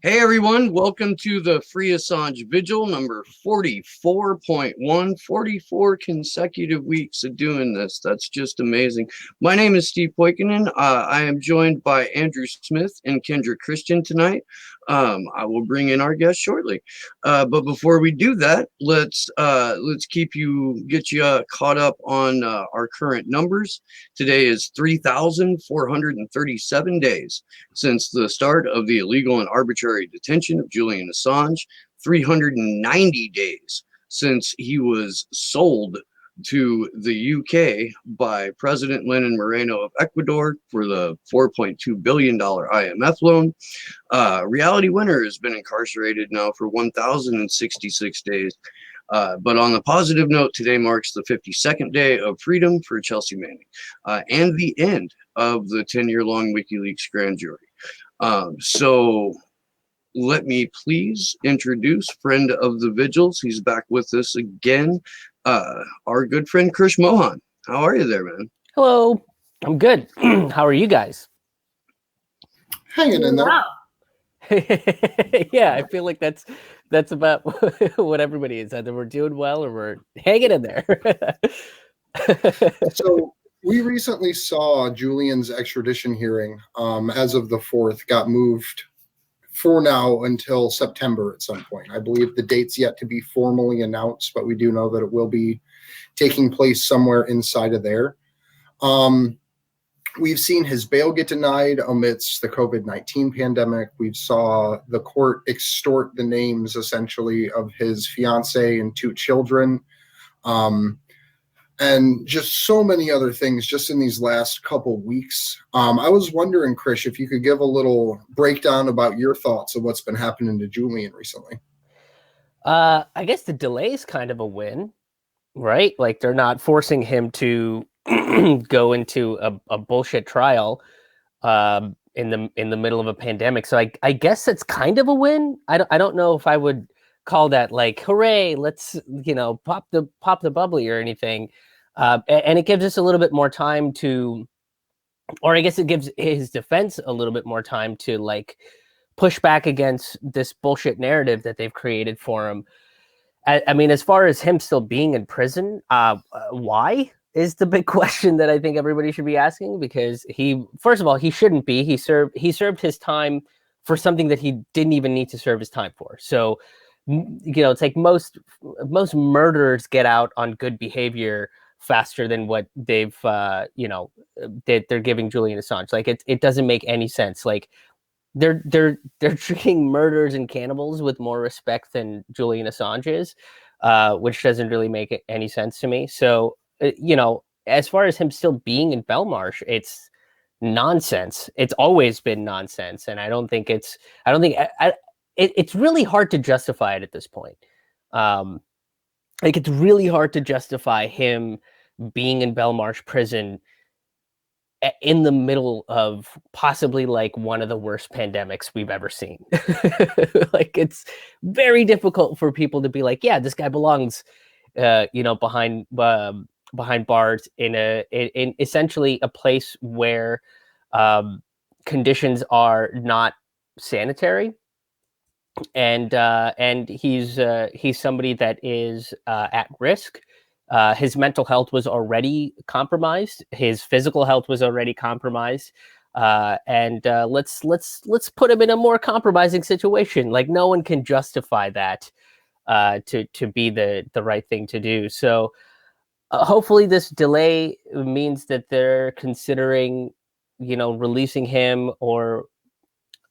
Hey everyone, welcome to the Free Assange Vigil number 44.1, 44 consecutive weeks of doing this. That's just amazing. My name is Steve Poikinen. I am joined by Andrew Smith and Kendra Christian tonight. I will bring in our guest shortly. But before we do that, let's get you caught up on our current numbers. Today is 3,437 days since the start of the illegal and arbitrary detention of Julian Assange, 390 days since he was sold to the UK by President Lenin Moreno of Ecuador for the $4.2 billion IMF loan. Reality Winner has been incarcerated now for 1,066 days. But on the positive note, today marks the 52nd day of freedom for Chelsea Manning and the end of the 10-year-long WikiLeaks grand jury. So let me please introduce friend of the Vigils. He's back with us again. Our good friend Krish Mohan. How are you there, man? Hello, I'm good. How are you guys? Hanging in there. Yeah, I feel like that's about what everybody is. Either we're doing well or we're hanging in there. So we recently saw Julian's extradition hearing, as of the 4th, got moved for now until September at some point. I believe the date's yet to be formally announced, but we do know that it will be taking place somewhere inside of there. We've seen his bail get denied amidst the COVID-19 pandemic. We saw the court extort the names, essentially, of his fiance and 2 children. And just so many other things just in these last couple weeks. I was wondering, Krish, if you could give a little breakdown about your thoughts of what's been happening to Julian recently. I guess the delay is kind of a win, right? Like they're not forcing him to go into a bullshit trial in the middle of a pandemic. So I guess it's kind of a win. I don't know if I would call that like hooray, let's pop the bubbly or anything. And it gives us a little bit more time to, or I guess it gives his defense a little bit more time to like push back against this bullshit narrative that they've created for him. I mean, as far as him still being in prison, why is the big question that I think everybody should be asking, because first of all, he shouldn't be. He served his time for something that he didn't even need to serve his time for. So, it's like most murderers get out on good behavior faster than what they're giving Julian Assange. Like it doesn't make any sense. Like they're treating murderers and cannibals with more respect than Julian Assange is, which doesn't really make any sense to me. So, as far as him still being in Belmarsh, it's nonsense. It's always been nonsense, and it's really hard to justify it at this point. Like it's really hard to justify him being in Belmarsh prison in the middle of possibly like one of the worst pandemics we've ever seen. Like it's very difficult for people to be like, yeah, this guy belongs, behind bars in essentially a place where conditions are not sanitary, and he's somebody that is at risk. His mental health was already compromised. His physical health was already compromised. And let's put him in a more compromising situation. Like no one can justify that to be the right thing to do. So hopefully this delay means that they're considering, releasing him. Or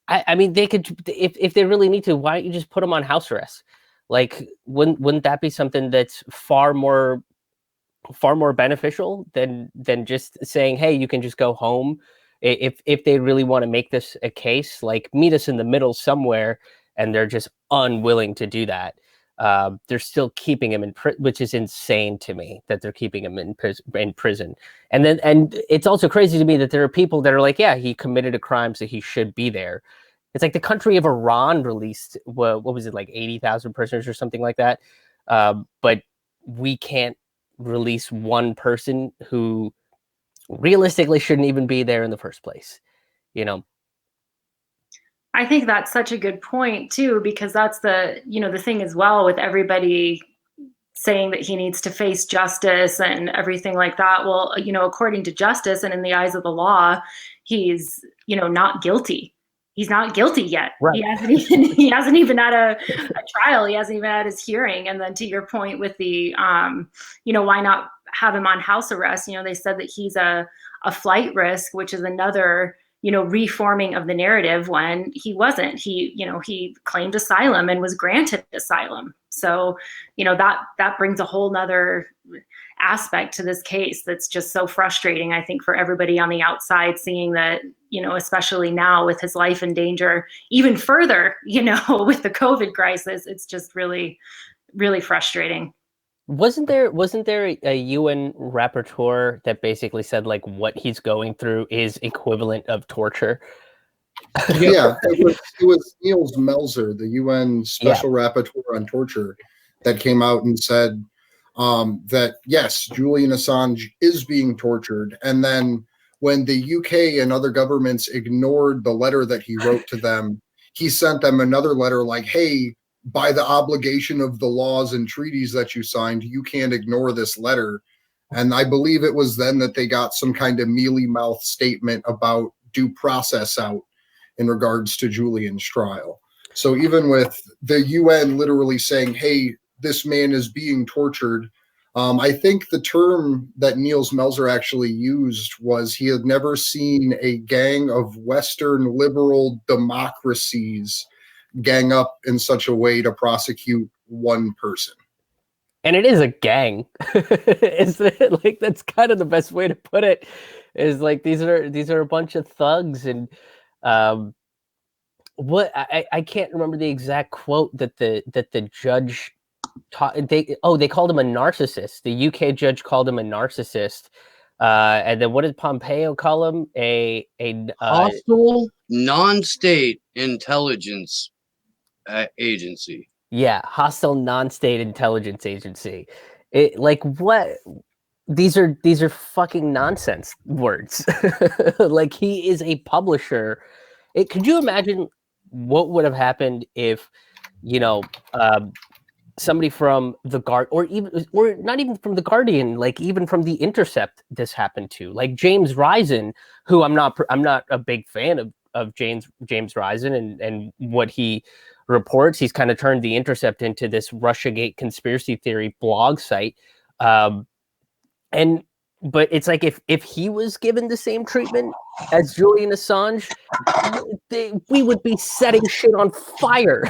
I mean, they could, if they really need to, why don't you just put him on house arrest? Like, wouldn't that be something that's far more beneficial than just saying, hey, you can just go home? If they really want to make this a case, like meet us in the middle somewhere, and they're just unwilling to do that. They're still keeping him in prison, which is insane to me that they're keeping him in prison. And it's also crazy to me that there are people that are like, yeah, he committed a crime, so he should be there. It's like the country of Iran released, what was it, like 80,000 prisoners or something like that. But we can't release one person who realistically shouldn't even be there in the first place, I think that's such a good point too, because that's the, the thing as well with everybody saying that he needs to face justice and everything like that. Well, according to justice and in the eyes of the law, he's, not guilty. He's not guilty yet. Right. He hasn't even had a trial. He hasn't even had his hearing. And then to your point with the, why not have him on house arrest? They said that he's a flight risk, which is another, reforming of the narrative when he wasn't. He claimed asylum and was granted asylum. So, that brings a whole nother aspect to this case that's just so frustrating, I think, for everybody on the outside, seeing that, especially now with his life in danger, even further, with the COVID crisis, it's just really, really frustrating. Wasn't there a UN rapporteur that basically said like what he's going through is equivalent of torture? Yeah, it was Niels Melzer, the UN Special Rapporteur on Torture, that came out and said that yes, Julian Assange is being tortured. And then when the UK and other governments ignored the letter that he wrote to them, he sent them another letter like, hey, by the obligation of the laws and treaties that you signed, you can't ignore this letter. And I believe it was then that they got some kind of mealy-mouthed statement about due process out in regards to Julian's trial. So even with the UN literally saying, hey, this man is being tortured, I think the term that Niels Melzer actually used was he had never seen a gang of Western liberal democracies gang up in such a way to prosecute one person. And it is a gang. Isn't it? Like, that's kind of the best way to put it, is like these are a bunch of thugs. And what I can't remember the exact quote that the judge taught. They called him a narcissist. The UK judge called him a narcissist. And then what did Pompeo call him? A hostile non-state intelligence agency. Yeah, hostile non-state intelligence agency. It, like, what? These are fucking nonsense words. Like, he is a publisher. Could you imagine what would have happened if, somebody from the Guard, or not even from the Guardian, like even from the Intercept, this happened to, like James Risen, who I'm not a big fan of James Risen and what he reports. He's kind of turned the Intercept into this Russiagate conspiracy theory blog site. But it's like if he was given the same treatment as Julian Assange, we would be setting shit on fire,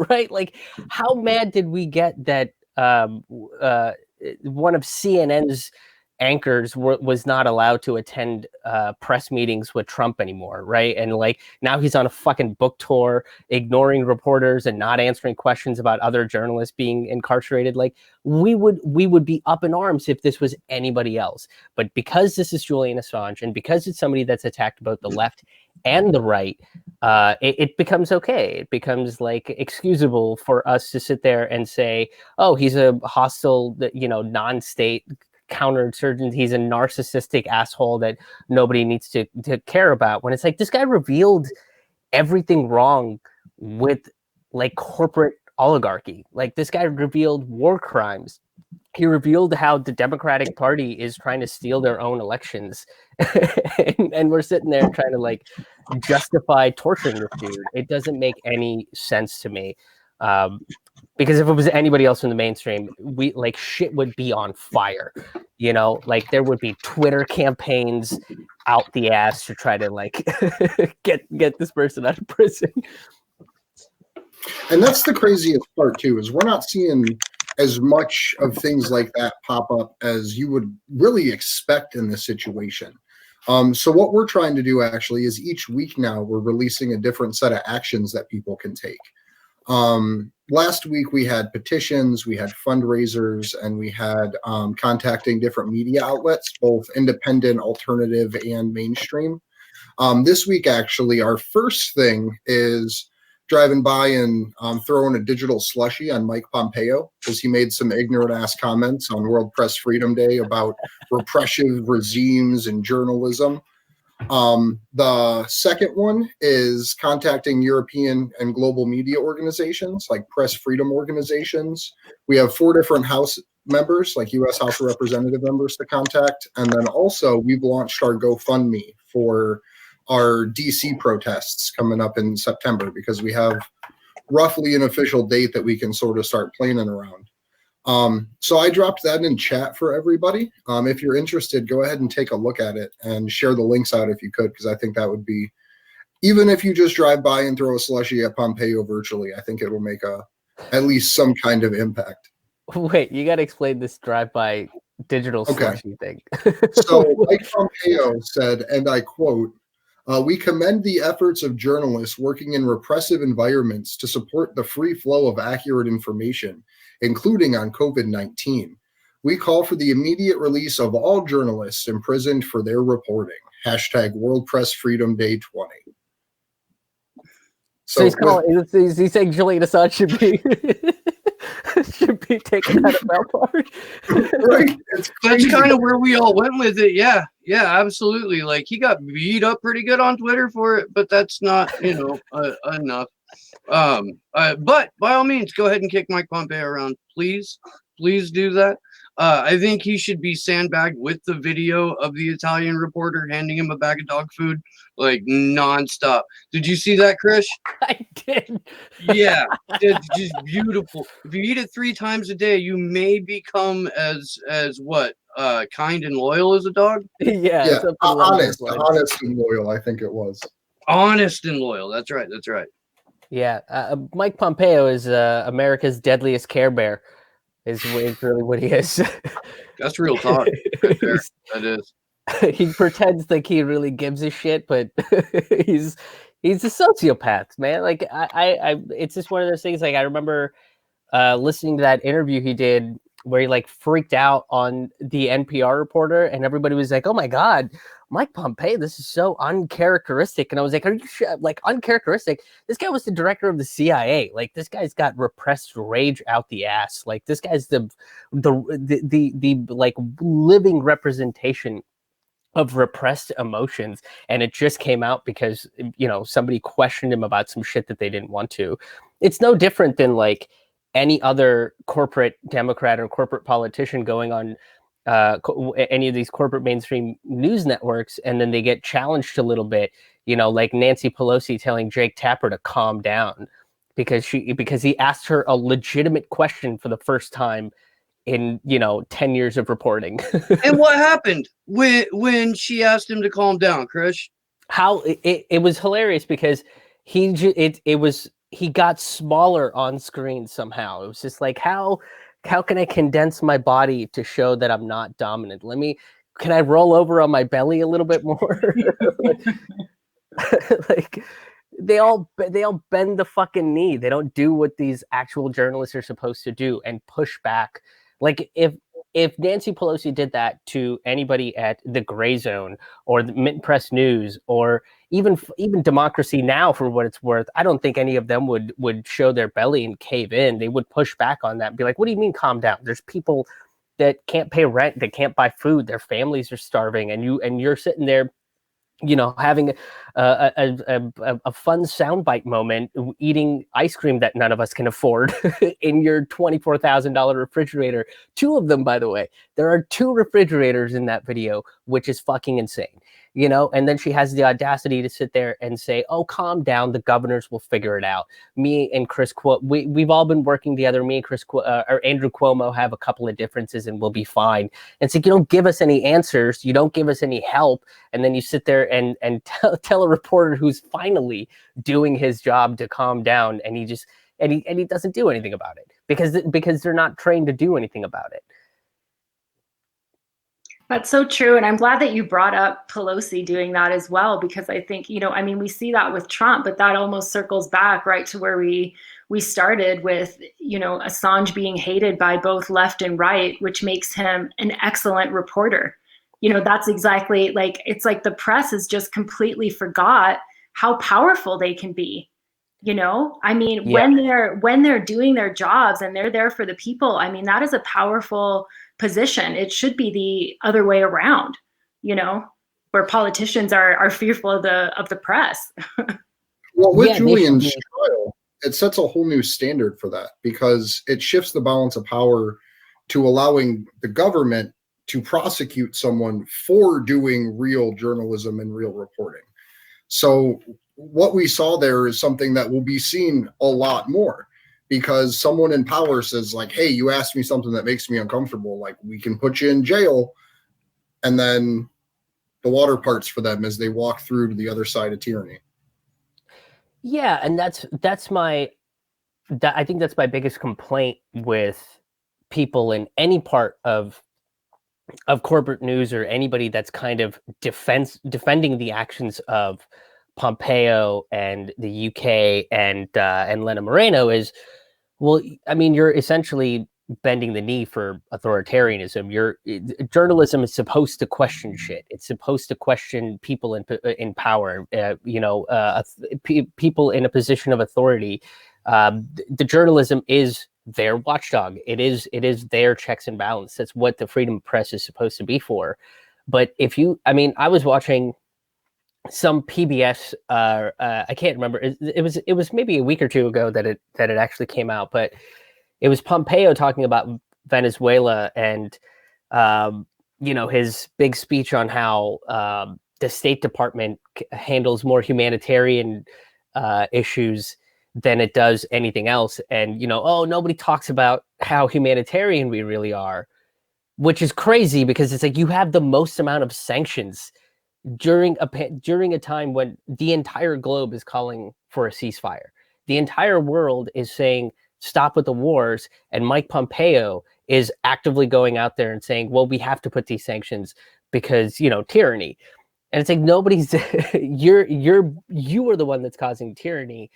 right? Like, how mad did we get that one of CNN's anchors was not allowed to attend press meetings with Trump anymore, right? And like, now he's on a fucking book tour, ignoring reporters and not answering questions about other journalists being incarcerated. Like, we would be up in arms if this was anybody else. But because this is Julian Assange, and because it's somebody that's attacked both the left and the right, it becomes okay. It becomes like excusable for us to sit there and say, oh, he's a hostile, non-state counterinsurgent, he's a narcissistic asshole that nobody needs to care about, when it's like, this guy revealed everything wrong with like corporate oligarchy. Like, this guy revealed war crimes. He revealed how the Democratic Party is trying to steal their own elections. and we're sitting there trying to like justify torturing this dude. It doesn't make any sense to me. Because if it was anybody else in the mainstream, shit would be on fire, like there would be Twitter campaigns out the ass to try to like get this person out of prison. And that's the craziest part too, is we're not seeing as much of things like that pop up as you would really expect in this situation. So what we're trying to do actually is each week now we're releasing a different set of actions that people can take. Last week we had petitions, we had fundraisers, and we had contacting different media outlets, both independent, alternative, and mainstream. This week, actually, our first thing is driving by and throwing a digital slushie on Mike Pompeo, because he made some ignorant-ass comments on World Press Freedom Day about repressive regimes and journalism. The second one is contacting European and global media organizations like press freedom organizations. We have 4 different House members, like U.S. House of Representative members to contact. And then also we've launched our GoFundMe for our DC protests coming up in September, because we have roughly an official date that we can sort of start planning around. So I dropped that in chat for everybody. If you're interested, go ahead and take a look at it and share the links out if you could, because I think that would be, even if you just drive by and throw a slushie at Pompeo virtually, I think it will make at least some kind of impact. Wait, you got to explain this drive-by digital slushie thing. So Mike Pompeo said, and I quote, "We commend the efforts of journalists working in repressive environments to support the free flow of accurate information, including on COVID-19. We call for the immediate release of all journalists imprisoned for their reporting. Hashtag World Press Freedom Day 20. So he's saying Julian Assange should be taken out of Belfast. Right. That's kind of where we all went with it. Yeah, absolutely. Like, he got beat up pretty good on Twitter for it, but that's not, enough. But by all means, go ahead and kick Mike Pompeo around. Please do that. I think he should be sandbagged with the video of the Italian reporter handing him a bag of dog food, like, nonstop. Did you see that, Krish? I did. Yeah, it's just beautiful. If you eat it 3 times a day, you may become as what? Kind and loyal as a dog? Yeah. Honest and loyal, I think it was. Honest and loyal. That's right. Yeah, Mike Pompeo is America's deadliest Care Bear. Is really what he is. That's real talk. Right there. That is. He pretends like he really gives a shit, but he's a sociopath, man. Like I it's just one of those things. Like, I remember listening to that interview he did where he like freaked out on the NPR reporter, and everybody was like, "Oh my God, Mike Pompeo, this is so uncharacteristic." And I was like, "Are you sure? Like, uncharacteristic? This guy was the director of the CIA. Like, this guy's got repressed rage out the ass. Like, this guy's the like living representation of repressed emotions, and it just came out because somebody questioned him about some shit that they didn't want to. It's no different than like any other corporate Democrat or corporate politician going on any of these corporate mainstream news networks, and then they get challenged a little bit, like Nancy Pelosi telling Jake Tapper to calm down because he asked her a legitimate question for the first time in 10 years of reporting. And what happened when she asked him to calm down, Krish? How it was hilarious because he got smaller on screen somehow. It was just like, how can I condense my body to show that I'm not dominant? Can I roll over on my belly a little bit more? Like, they all bend the fucking knee. They don't do what these actual journalists are supposed to do and push back. Like, if Nancy Pelosi did that to anybody at the Gray Zone or the Mint Press News or even Democracy Now, for what it's worth, I don't think any of them would show their belly and cave in. They would push back on that and be like, "What do you mean calm down? There's people that can't pay rent, that can't buy food, their families are starving, and you're sitting there, having a fun soundbite moment, eating ice cream that none of us can afford in your $24,000 refrigerator." 2 of them, by the way. There are 2 refrigerators in that video, which is fucking insane. And then she has the audacity to sit there and say, "Oh, calm down. The governors will figure it out. Me and Chris we've all been working together. Me and or Andrew Cuomo have a couple of differences and we'll be fine." And so you don't give us any answers. You don't give us any help. And then you sit there and tell a reporter who's finally doing his job to calm down. And he doesn't do anything about it because they're not trained to do anything about it. That's so true. And I'm glad that you brought up Pelosi doing that as well, because I think, we see that with Trump, but that almost circles back right to where we started with, Assange being hated by both left and right, which makes him an excellent reporter. That's exactly it's like the press has just completely forgot how powerful they can be. Yeah. When they're doing their jobs and they're there for the people, that is a powerful position. It should be the other way around, where where politicians are fearful of the press. Well, with Yeah, Julian's trial, it sets a whole new standard for that because it shifts the balance of power to allowing the government to prosecute someone for doing real journalism and real reporting. So what we saw there is something that will be seen a lot more because someone in power says like, hey, you asked me something that makes me uncomfortable. Like we can put you in jail. And then the water parts for them as they walk through to the other side of tyranny. Yeah, and I think that's my biggest complaint with people in any part of corporate news or anybody that's kind of defending the actions of Pompeo and the UK and Lena Moreno is, well, I mean, you're essentially bending the knee for authoritarianism. Journalism is supposed to question shit. It's supposed to question people in power. People in a position of authority. The journalism is their watchdog. It is their checks and balance. That's what the freedom of press is supposed to be for. But I was watching some PBS. I can't remember. It was maybe a week or two ago that it actually came out, but it was Pompeo talking about Venezuela and his big speech on how the State Department handles more humanitarian issues than it does anything else. And nobody talks about how humanitarian we really are, which is crazy because it's like you have the most amount of sanctions during a time when the entire globe is calling for a ceasefire. The entire world is saying stop with the wars, and Mike Pompeo is actively going out there and saying, well, we have to put these sanctions because tyranny. And it's like nobody's you are the one that's causing tyranny.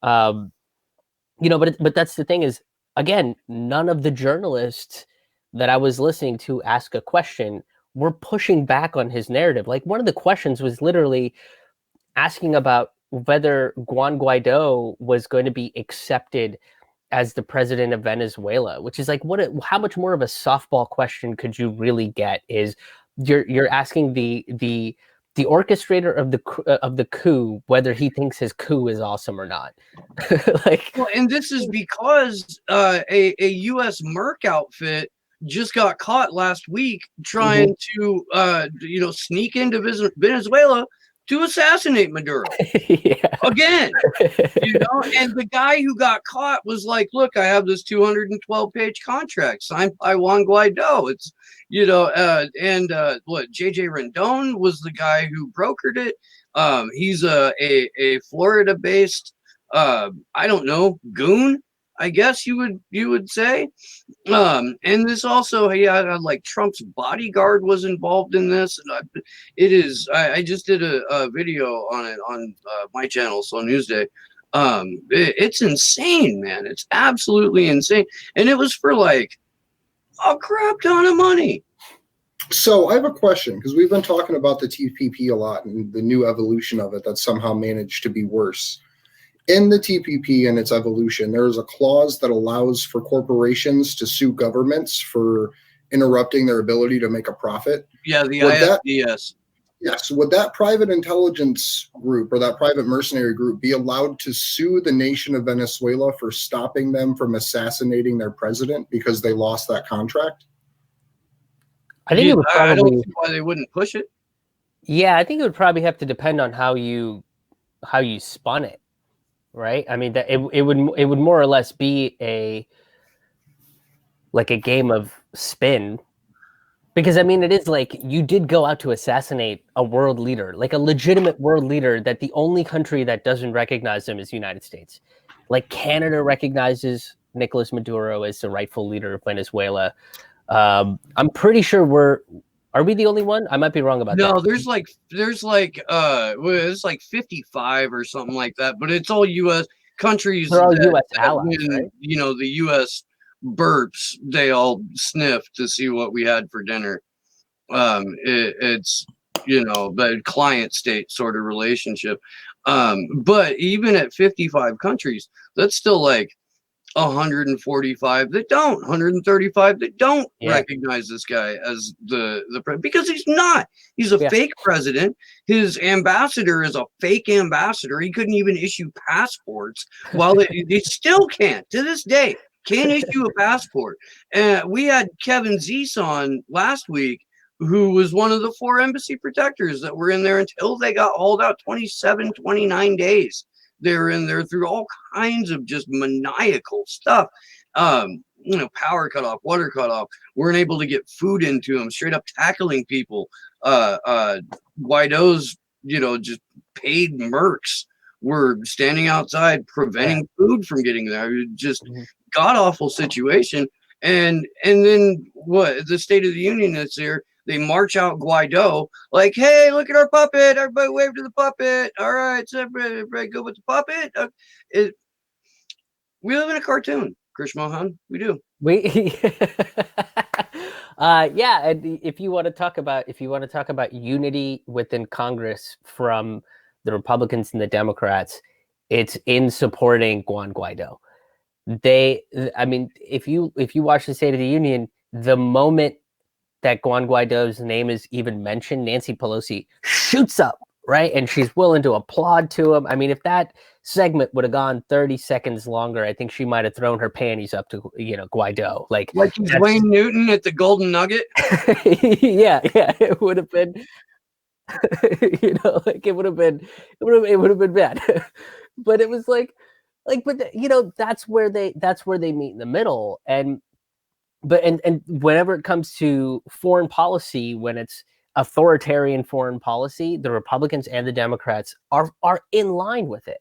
But that's the thing is, again, none of the journalists that I was listening to ask a question were pushing back on his narrative. Like one of the questions was literally asking about whether Juan Guaido was going to be accepted as the president of Venezuela, which is like, how much more of a softball question could you really get? Is you're asking the orchestrator of the coup whether he thinks his coup is awesome or not. And this is because a U.S. Merc outfit just got caught last week trying to sneak into Venezuela to assassinate Maduro. Again, and the guy who got caught was like, look, I have this 212-page contract signed by Juan Guaido. It's, what, JJ Rendon was the guy who brokered it. He's a Florida-based, I don't know, goon, I guess you would say. And this also, like Trump's bodyguard was involved in this. And I just did a video on it on my channel, So Newsday. It's insane, man. It's absolutely insane. And it was for like a crap ton of money. So I have a question because we've been talking about the TPP a lot and the new evolution of it that somehow managed to be worse. In the TPP and its evolution, there is a clause that allows for corporations to sue governments for interrupting their ability to make a profit. Yeah, the ISDS. Yes. Would that private intelligence group or that private mercenary group be allowed to sue the nation of Venezuela for stopping them from assassinating their president because they lost that contract? I think it would probably. I don't see why they wouldn't push it. Yeah, I think it would probably have to depend on how you spun it. Right. I mean, that it would more or less be a game of spin, because I mean, it is like you did go out to assassinate a world leader, like a legitimate world leader that the only country that doesn't recognize him is the United States. Like Canada recognizes Nicolas Maduro as the rightful leader of Venezuela. I'm pretty sure are we the only one? I might be wrong about that. No, there's like it's like 55 or something like that, but it's all U.S. countries. They're all U.S. allies, right? The U.S. burps, they all sniff to see what we had for dinner. It's the client state sort of relationship. But even at 55 countries, that's still like 145 that don't, 135 that don't Yeah. recognize this guy as the because he's not. He's a Yeah. fake president. His ambassador is a fake ambassador. He couldn't even issue passports. While they still can't to this day. Can't issue a passport. We had Kevin Zeese on last week, who was one of the 4 embassy protectors that were in there until they got hauled out. 27, 29 days. They were in there through all kinds of just maniacal stuff. Power cut off, water cut off. Weren't able to get food into them, straight up tackling people. Guaido's, just paid mercs were standing outside preventing food from getting there. Just god awful situation. And then what? The State of the Union that's there. They march out Guaido like, hey, look at our puppet. Everybody wave to the puppet. All right, so everybody go with the puppet. We live in a cartoon, Krish Mohan. We do. Yeah, and if you want to talk about unity within Congress from the Republicans and the Democrats, it's in supporting Juan Guaido. If you watch the State of the Union, the moment that Juan Guaido's name is even mentioned, Nancy Pelosi shoots up, right? And she's willing to applaud to him. I mean, if that segment would have gone 30 seconds longer, I think she might have thrown her panties up to, Guaido. Like he's Wayne Newton at the Golden Nugget. yeah, it would have been, it would have been bad. But it was that's where they meet in the middle. And whenever it comes to foreign policy, when it's authoritarian foreign policy, the Republicans and the Democrats are in line with it,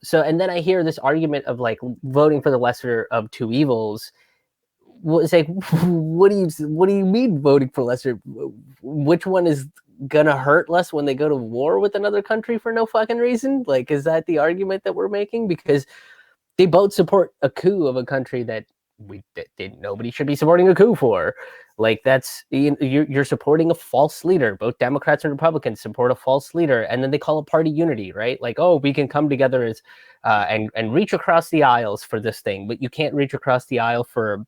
So, and then I hear this argument of like voting for the lesser of two evils. It's like, what do you mean voting for lesser? Which one is gonna hurt less when they go to war with another country for no fucking reason? Like, is that the argument that we're making? Because they both support a coup of a country that nobody should be supporting a coup for. Like, that's, you're supporting a false leader. Both Democrats and Republicans support a false leader, and then they call it party unity, right? Like, oh, we can come together as and reach across the aisles for this thing, but you can't reach across the aisle for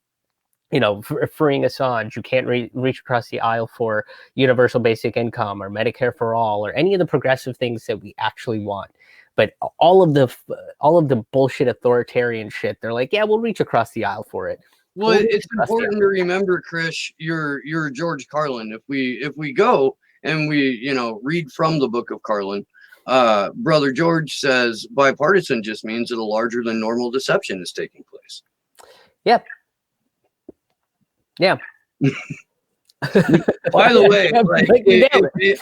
freeing Assange. You can't reach across the aisle for universal basic income or Medicare for all or any of the progressive things that we actually want. But all of the bullshit authoritarian shit, they're like, yeah, we'll reach across the aisle for it. Well, it's important to remember, Krish, you're George Carlin. If we go and we read from the book of Carlin, Brother George says bipartisan just means that a larger than normal deception is taking place. Yep. Yeah. By the way,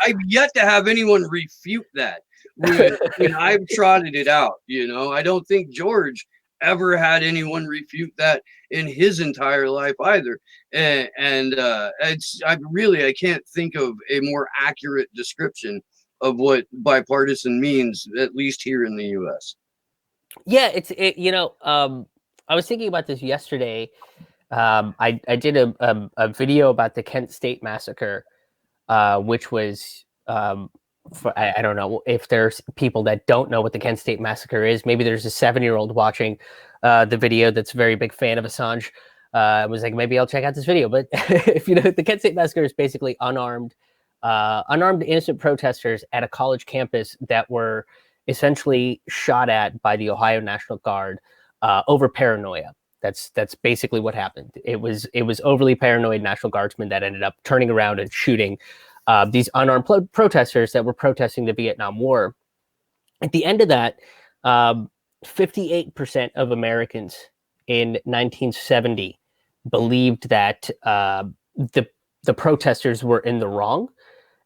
I've yet to have anyone refute that. When I've trotted it out, I don't think George ever had anyone refute that in his entire life either. And I can't think of a more accurate description of what bipartisan means, at least here in the U.S. Yeah, I was thinking about this yesterday. I did a video about the Kent State massacre, which was I don't know if there's people that don't know what the Kent State massacre is. Maybe there's a 7-year-old watching the video that's a very big fan of Assange. Was like, maybe I'll check out this video. But if the Kent State massacre is basically unarmed innocent protesters at a college campus that were essentially shot at by the Ohio National Guard over paranoia. That's basically what happened. It was overly paranoid National Guardsmen that ended up turning around and shooting these unarmed protesters that were protesting the Vietnam War. At the end of that, 58% of Americans in 1970 believed that the protesters were in the wrong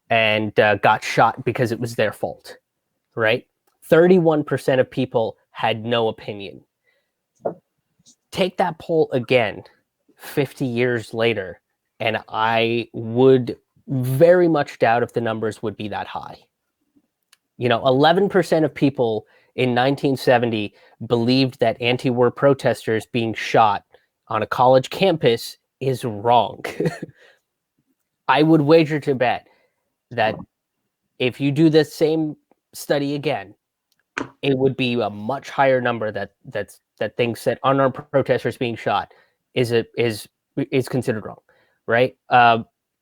and got shot because it was their fault, right? 31% of people had no opinion. Take that poll again 50 years later, and I would very much doubt if the numbers would be that high. 11% of people in 1970 believed that anti-war protesters being shot on a college campus is wrong. I would wager to bet that if you do the same study again, it would be a much higher number that's that thinks that unarmed protesters being shot is considered wrong, right?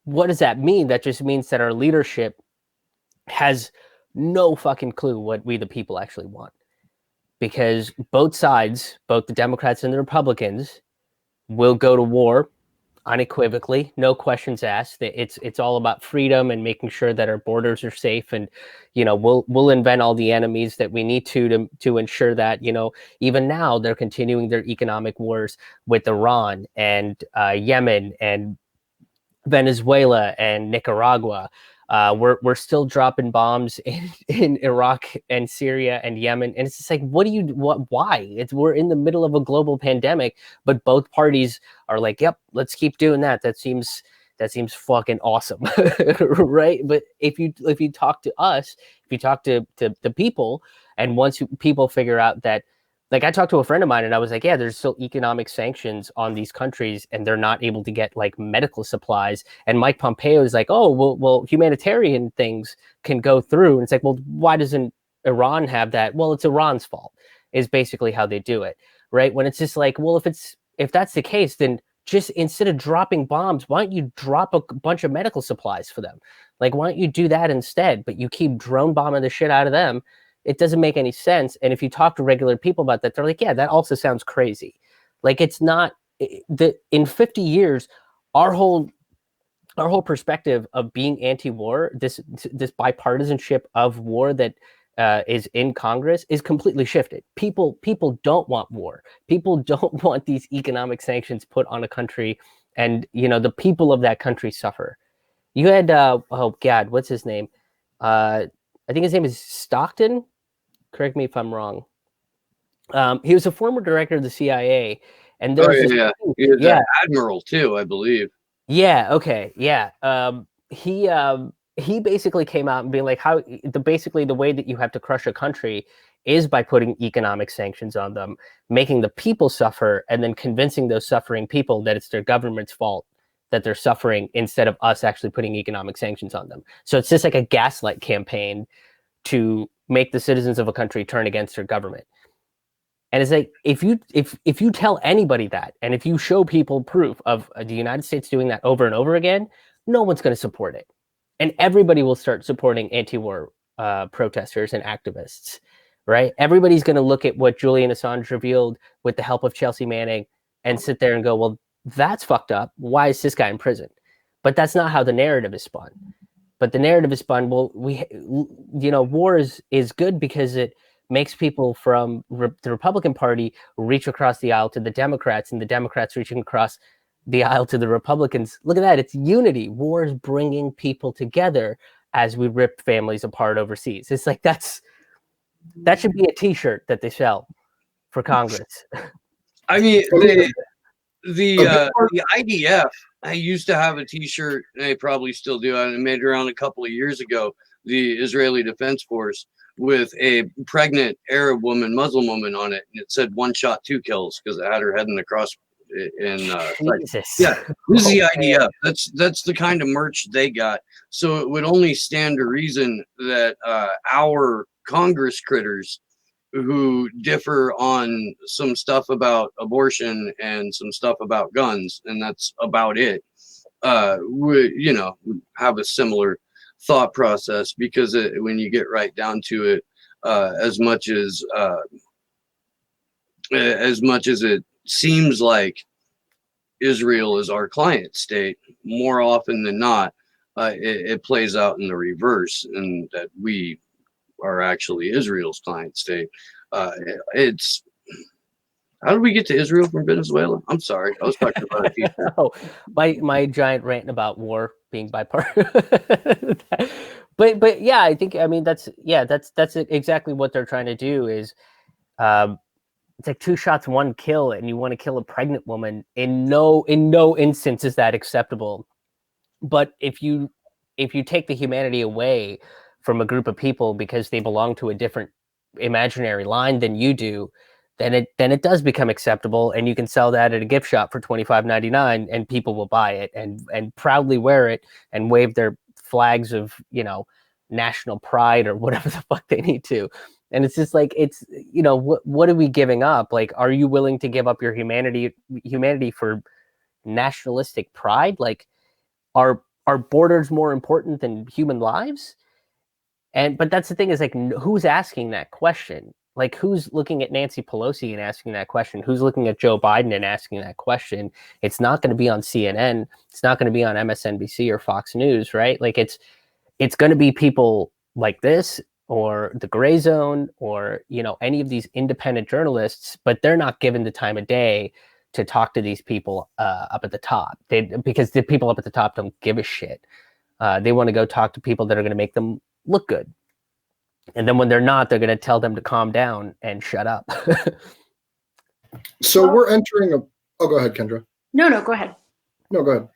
What does that mean? That just means that our leadership has no fucking clue what we the people actually want, because both sides, both the Democrats and the Republicans, will go to war unequivocally, no questions asked. It's all about freedom and making sure that our borders are safe, and we'll invent all the enemies that we need to ensure that even now they're continuing their economic wars with Iran and Yemen and Venezuela and Nicaragua. We're still dropping bombs in Iraq and Syria and Yemen, and it's just like, why? We're in the middle of a global pandemic, but both parties are like, yep, let's keep doing that. That seems fucking awesome, right? But if you talk to us, if you talk to the people, and once people figure out that, like, I talked to a friend of mine and I was like, yeah, there's still economic sanctions on these countries and they're not able to get like medical supplies. And Mike Pompeo is like, oh, well, humanitarian things can go through. And it's like, well, why doesn't Iran have that? Well, it's Iran's fault, is basically how they do it, right? When it's just like, well, if that's the case, then just instead of dropping bombs, why don't you drop a bunch of medical supplies for them? Like, why don't you do that instead? But you keep drone bombing the shit out of them. It doesn't make any sense. And if you talk to regular people about that, they're like, yeah, that also sounds crazy. Like, it's not in 50 years, our whole perspective of being anti-war, this bipartisanship of war that is in Congress, is completely shifted. People don't want war. People don't want these economic sanctions put on a country, and the people of that country suffer. You had oh God, what's his name? I think his name is Stockton. Correct me if I'm wrong. He was a former director of the CIA, and he was an admiral too, I believe. Yeah. Okay. Yeah. He basically came out and being like, basically the way that you have to crush a country is by putting economic sanctions on them, making the people suffer, and then convincing those suffering people that it's their government's fault that they're suffering, instead of us actually putting economic sanctions on them. So it's just like a gaslight campaign to make the citizens of a country turn against their government. And it's like, if you tell anybody that, and if you show people proof of the United States doing that over and over again, no one's going to support it. And everybody will start supporting anti-war protesters and activists, right? Everybody's going to look at what Julian Assange revealed with the help of Chelsea Manning and sit there and go, well, that's fucked up. Why is this guy in prison? But that's not how the narrative is spun. But the narrative is spun, well, war is good because it makes people from the Republican Party reach across the aisle to the Democrats, and the Democrats reaching across the aisle to the Republicans. Look at that. It's unity. War is bringing people together as we rip families apart overseas. It's like, that should be a T-shirt that they sell for Congress. I mean, the IDF, I used to have a T-shirt, and I probably still do. I made it around a couple of years ago. The Israeli Defense Force, with a pregnant Arab woman, Muslim woman on it, and it said 1 shot, 2 kills, because it had her head in the cross. Jesus. Yeah, this is the IDF. That's the kind of merch they got. So it would only stand to reason that our Congress critters, who differ on some stuff about abortion and some stuff about guns, and that's about it, would have a similar thought process, because when you get right down to it, as much as it seems like Israel is our client state, more often than not, it plays out in the reverse, and that we are actually Israel's client state. It's how did we get to Israel from Venezuela? I'm sorry, I was talking about a teacher. Oh, my giant rant about war being bipartisan. but yeah, I mean that's exactly what they're trying to do. Is it's like 2 shots, 1 kill, and you want to kill a pregnant woman. In no instance is that acceptable. But if you take the humanity away from a group of people because they belong to a different imaginary line than you do, then it does become acceptable, and you can sell that at a gift shop for $25.99, and people will buy it and proudly wear it and wave their flags of national pride or whatever the fuck they need to. And it's just like, it's, you know, what are we giving up? Like, are you willing to give up your humanity for nationalistic pride? Like, are borders more important than human lives? But that's the thing, is like, who's asking that question? Like, who's looking at Nancy Pelosi and asking that question? Who's looking at Joe Biden and asking that question? It's not going to be on CNN. It's not going to be on MSNBC or Fox News, right? Like, it's going to be people like this, or the Gray Zone, or, you know, any of these independent journalists, but they're not given the time of day to talk to these people up at the top. Because the people up at the top don't give a shit. They want to go talk to people that are going to make them look good. And then when they're not, they're going to tell them to calm down and shut up. So we're entering a. Oh, go ahead, Kendra. No, go ahead. No, go ahead.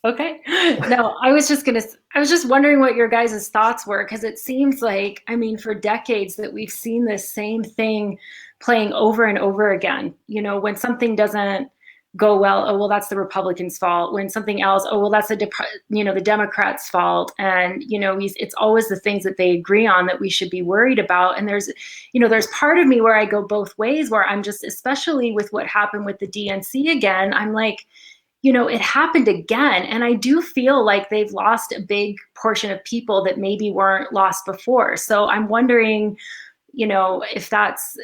Okay. No, I was just wondering what your guys' thoughts were, because it seems like, I mean, for decades that we've seen this same thing playing over and over again. You know, when something doesn't go well, oh, well, that's the Republicans' fault. When something else, oh, well, that's the Democrats' fault. And, you know, it's always the things that they agree on that we should be worried about. And there's part of me where I go both ways, where I'm just, especially with what happened with the DNC again, I'm like, you know, it happened again. And I do feel like they've lost a big portion of people that maybe weren't lost before. So I'm wondering, you know, if that's,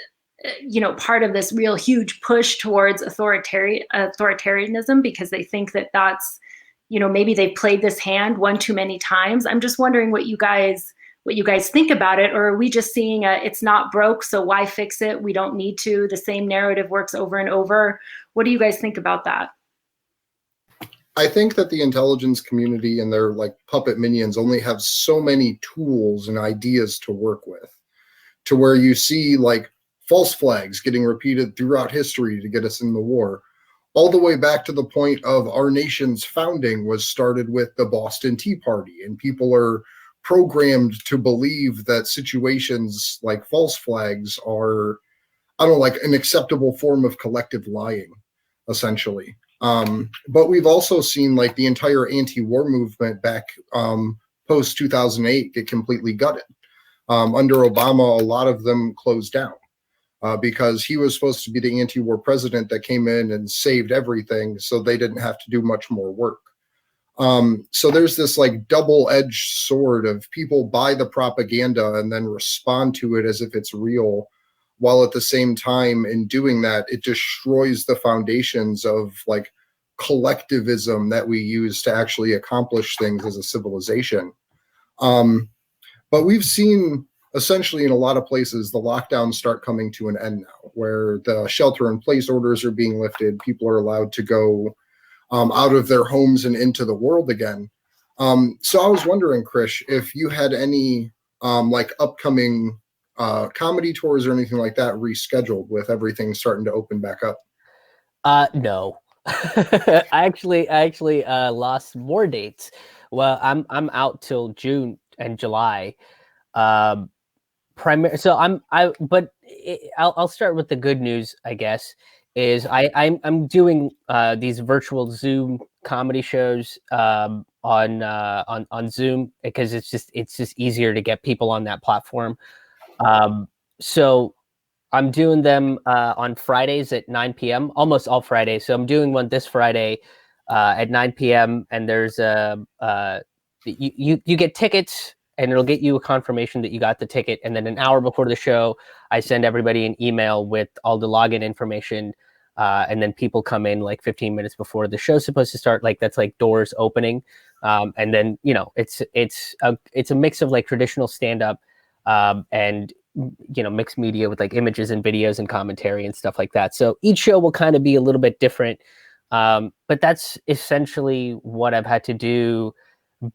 you know, part of this real huge push towards authoritarianism, because they think that that's, you know, maybe they've played this hand one too many times. I'm just wondering what you guys think about it. Or are we just seeing it's not broke, so why fix it? We don't need to. The same narrative works over and over. What do you guys think about that? I think that the intelligence community and their like puppet minions only have so many tools and ideas to work with, to where you see like false flags getting repeated throughout history to get us in the war, all the way back to the point of our nation's founding was started with the Boston Tea Party, and people are programmed to believe that situations like false flags are, I don't know, like an acceptable form of collective lying, essentially. But we've also seen like the entire anti-war movement back post 2008 get completely gutted. Under Obama, a lot of them closed down because he was supposed to be the anti-war president that came in and saved everything, so they didn't have to do much more work. So there's this like double-edged sword of people buy the propaganda and then respond to it as if it's real, while at the same time, in doing that, it destroys the foundations of like collectivism that we use to actually accomplish things as a civilization. But we've seen essentially in a lot of places the lockdowns start coming to an end now, where the shelter-in-place orders are being lifted. People are allowed to go out of their homes and into the world again. So I was wondering, Krish, if you had any like upcoming comedy tours or anything like that rescheduled with everything starting to open back up. No. I actually lost more dates. Well, I'm out till June and July. I'll start with the good news, I guess, is I'm doing these virtual Zoom comedy shows on Zoom, because it's just easier to get people on that platform. So I'm doing them on Fridays at 9 p.m., almost all Fridays. So I'm doing one this Friday at 9 p.m. And there's you get tickets, and it'll get you a confirmation that you got the ticket. And then an hour before the show, I send everybody an email with all the login information. And then people come in like 15 minutes before the show's supposed to start. Like that's like doors opening. And then, you know, it's a mix of like traditional stand-up and, you know, mixed media with like images and videos and commentary and stuff like that. So each show will kind of be a little bit different. But that's essentially what I've had to do,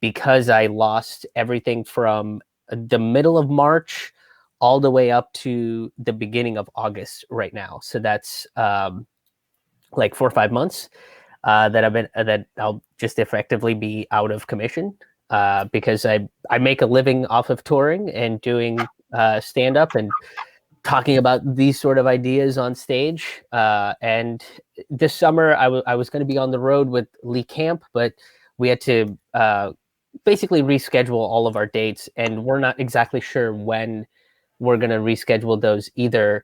because I lost everything from the middle of March all the way up to the beginning of August right now. So that's like 4 or 5 months that I'll just effectively be out of commission because I make a living off of touring and doing stand-up and talking about these sort of ideas on stage. And this summer I was going to be on the road with Lee Camp, but we had to basically reschedule all of our dates, and we're not exactly sure when we're going to reschedule those either.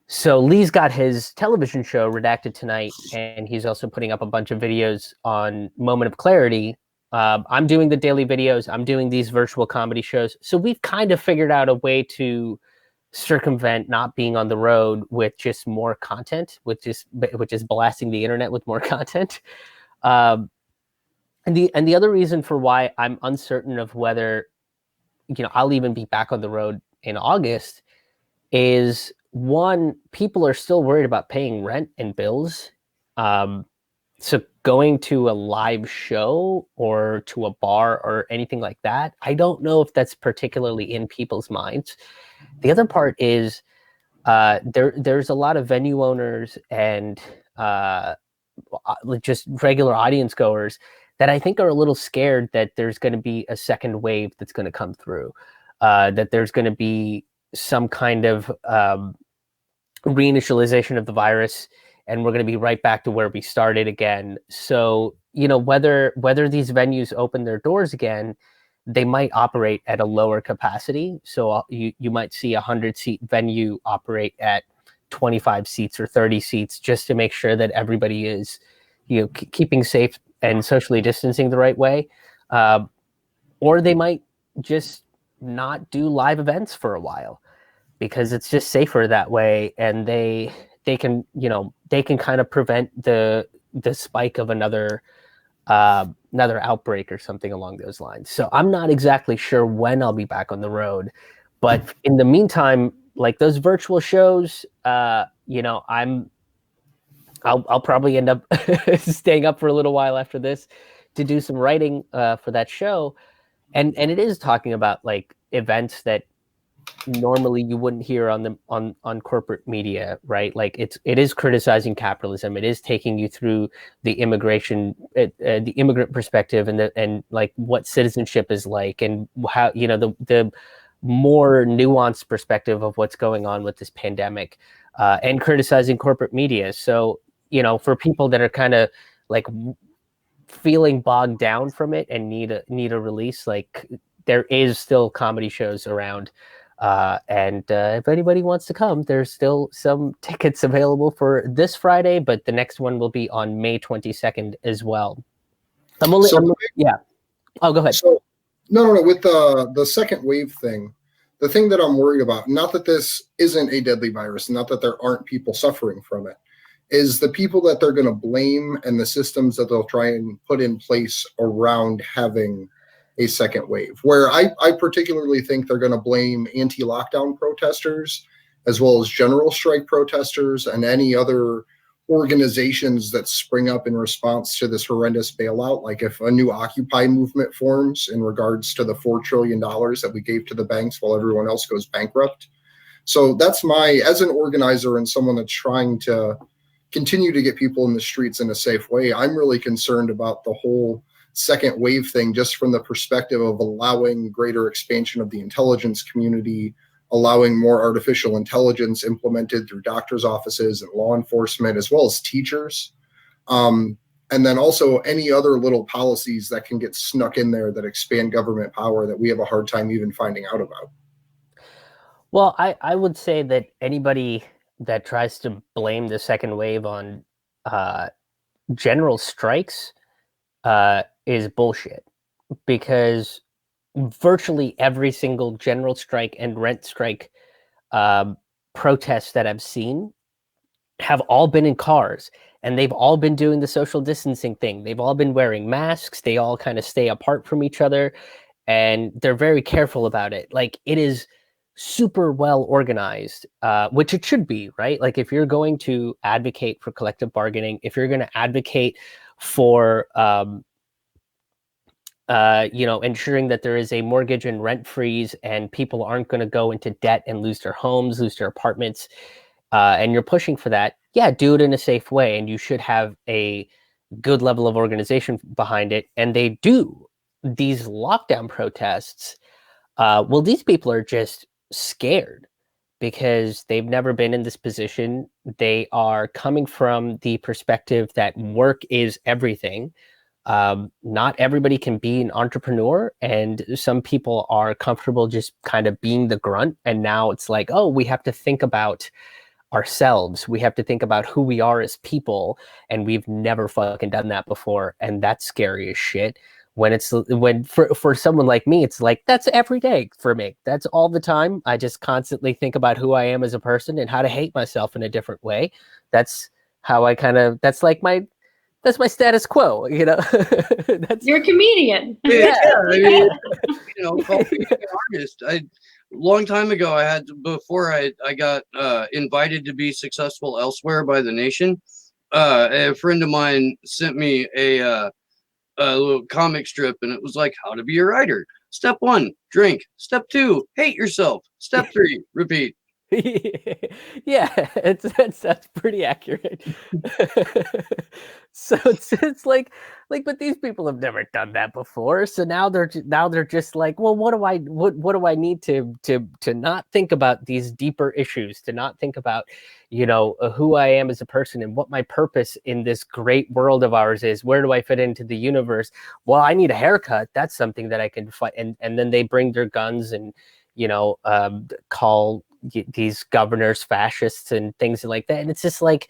So Lee's got his television show Redacted tonight, and he's also putting up a bunch of videos on Moment of Clarity. I'm doing the daily videos. I'm doing these virtual comedy shows. So we've kind of figured out a way to circumvent not being on the road with just more content, which is blasting the internet with more content. And the other reason for why I'm uncertain of whether I'll even be back on the road in August is, one, people are still worried about paying rent and bills. So going to a live show or to a bar or anything like that, I don't know if that's particularly in people's minds. The other part is there's a lot of venue owners and just regular audience goers that I think are a little scared that there's going to be a second wave that's going to come through, that there's going to be some kind of reinitialization of the virus, and we're going to be right back to where we started again. So, whether these venues open their doors again, they might operate at a lower capacity. So you might see 100-seat venue operate at 25 seats or 30 seats just to make sure that everybody is, keeping safe and socially distancing the right way. Or they might just not do live events for a while, because it's just safer that way, and they can kind of prevent the spike of another outbreak or something along those lines. So I'm not exactly sure when I'll be back on the road, but in the meantime, like those virtual shows, I'll probably end up staying up for a little while after this to do some writing for that show, and it is talking about like events that normally you wouldn't hear on corporate media, right? Like it is criticizing capitalism. It is taking you through the the immigrant perspective, and like what citizenship is like, and how the more nuanced perspective of what's going on with this pandemic, and criticizing corporate media. So for people that are kind of like feeling bogged down from it and need a release, like there is still comedy shows around. And if anybody wants to come, there's still some tickets available for this Friday, but the next one will be on May 22nd as well. Yeah. Oh, go ahead. So, no. With the second wave thing, the thing that I'm worried about, not that this isn't a deadly virus, not that there aren't people suffering from it, is the people that they're going to blame and the systems that they'll try and put in place around having a second wave, where I particularly think they're going to blame anti-lockdown protesters as well as general strike protesters and any other organizations that spring up in response to this horrendous bailout. Like if a new Occupy movement forms in regards to the $4 trillion that we gave to the banks while everyone else goes bankrupt. So that's as an organizer and someone that's trying to continue to get people in the streets in a safe way, I'm really concerned about the whole second wave thing, just from the perspective of allowing greater expansion of the intelligence community, allowing more artificial intelligence implemented through doctors' offices and law enforcement, as well as teachers. And then also any other little policies that can get snuck in there that expand government power that we have a hard time even finding out about. Well, I would say that anybody that tries to blame the second wave on general strikes is bullshit, because virtually every single general strike and rent strike protests that I've seen have all been in cars, and they've all been doing the social distancing thing. They've all been wearing masks. They all kind of stay apart from each other, and they're very careful about it. Like, it is super well organized, which it should be, right? Like, if you're going to advocate for collective bargaining, if you're going to advocate for ensuring that there is a mortgage and rent freeze and people aren't going to go into debt and lose their homes, lose their apartments, and you're pushing for that, yeah, do it in a safe way. And you should have a good level of organization behind it. And they do. These lockdown protests, well, these people are just scared because they've never been in this position. They are coming from the perspective that work is everything. Not everybody can be an entrepreneur, and some people are comfortable just kind of being the grunt. And now it's like, oh, we have to think about ourselves. We have to think about who we are as people, and we've never fucking done that before, and that's scary as shit. When for someone like me, it's like that's every day for me. That's all the time. I just constantly think about who I am as a person and how to hate myself in a different way. That's how I kind of that's my status quo, you know. That's You're a comedian. Yeah, I mean, call me an artist. Long time ago, before I got invited to be successful elsewhere by the nation. A friend of mine sent me a little comic strip, and it was like how to be a writer. Step 1, drink. Step 2, hate yourself. Step 3, repeat. Yeah, that's pretty accurate. So it's like, but these people have never done that before. So now they're just like, well, what do I need to not think about these deeper issues, to not think about, who I am as a person and what my purpose in this great world of ours is. Where do I fit into the universe? Well, I need a haircut. That's something that I can fight. And then they bring their guns and call these governors fascists and things like that. And it's just like,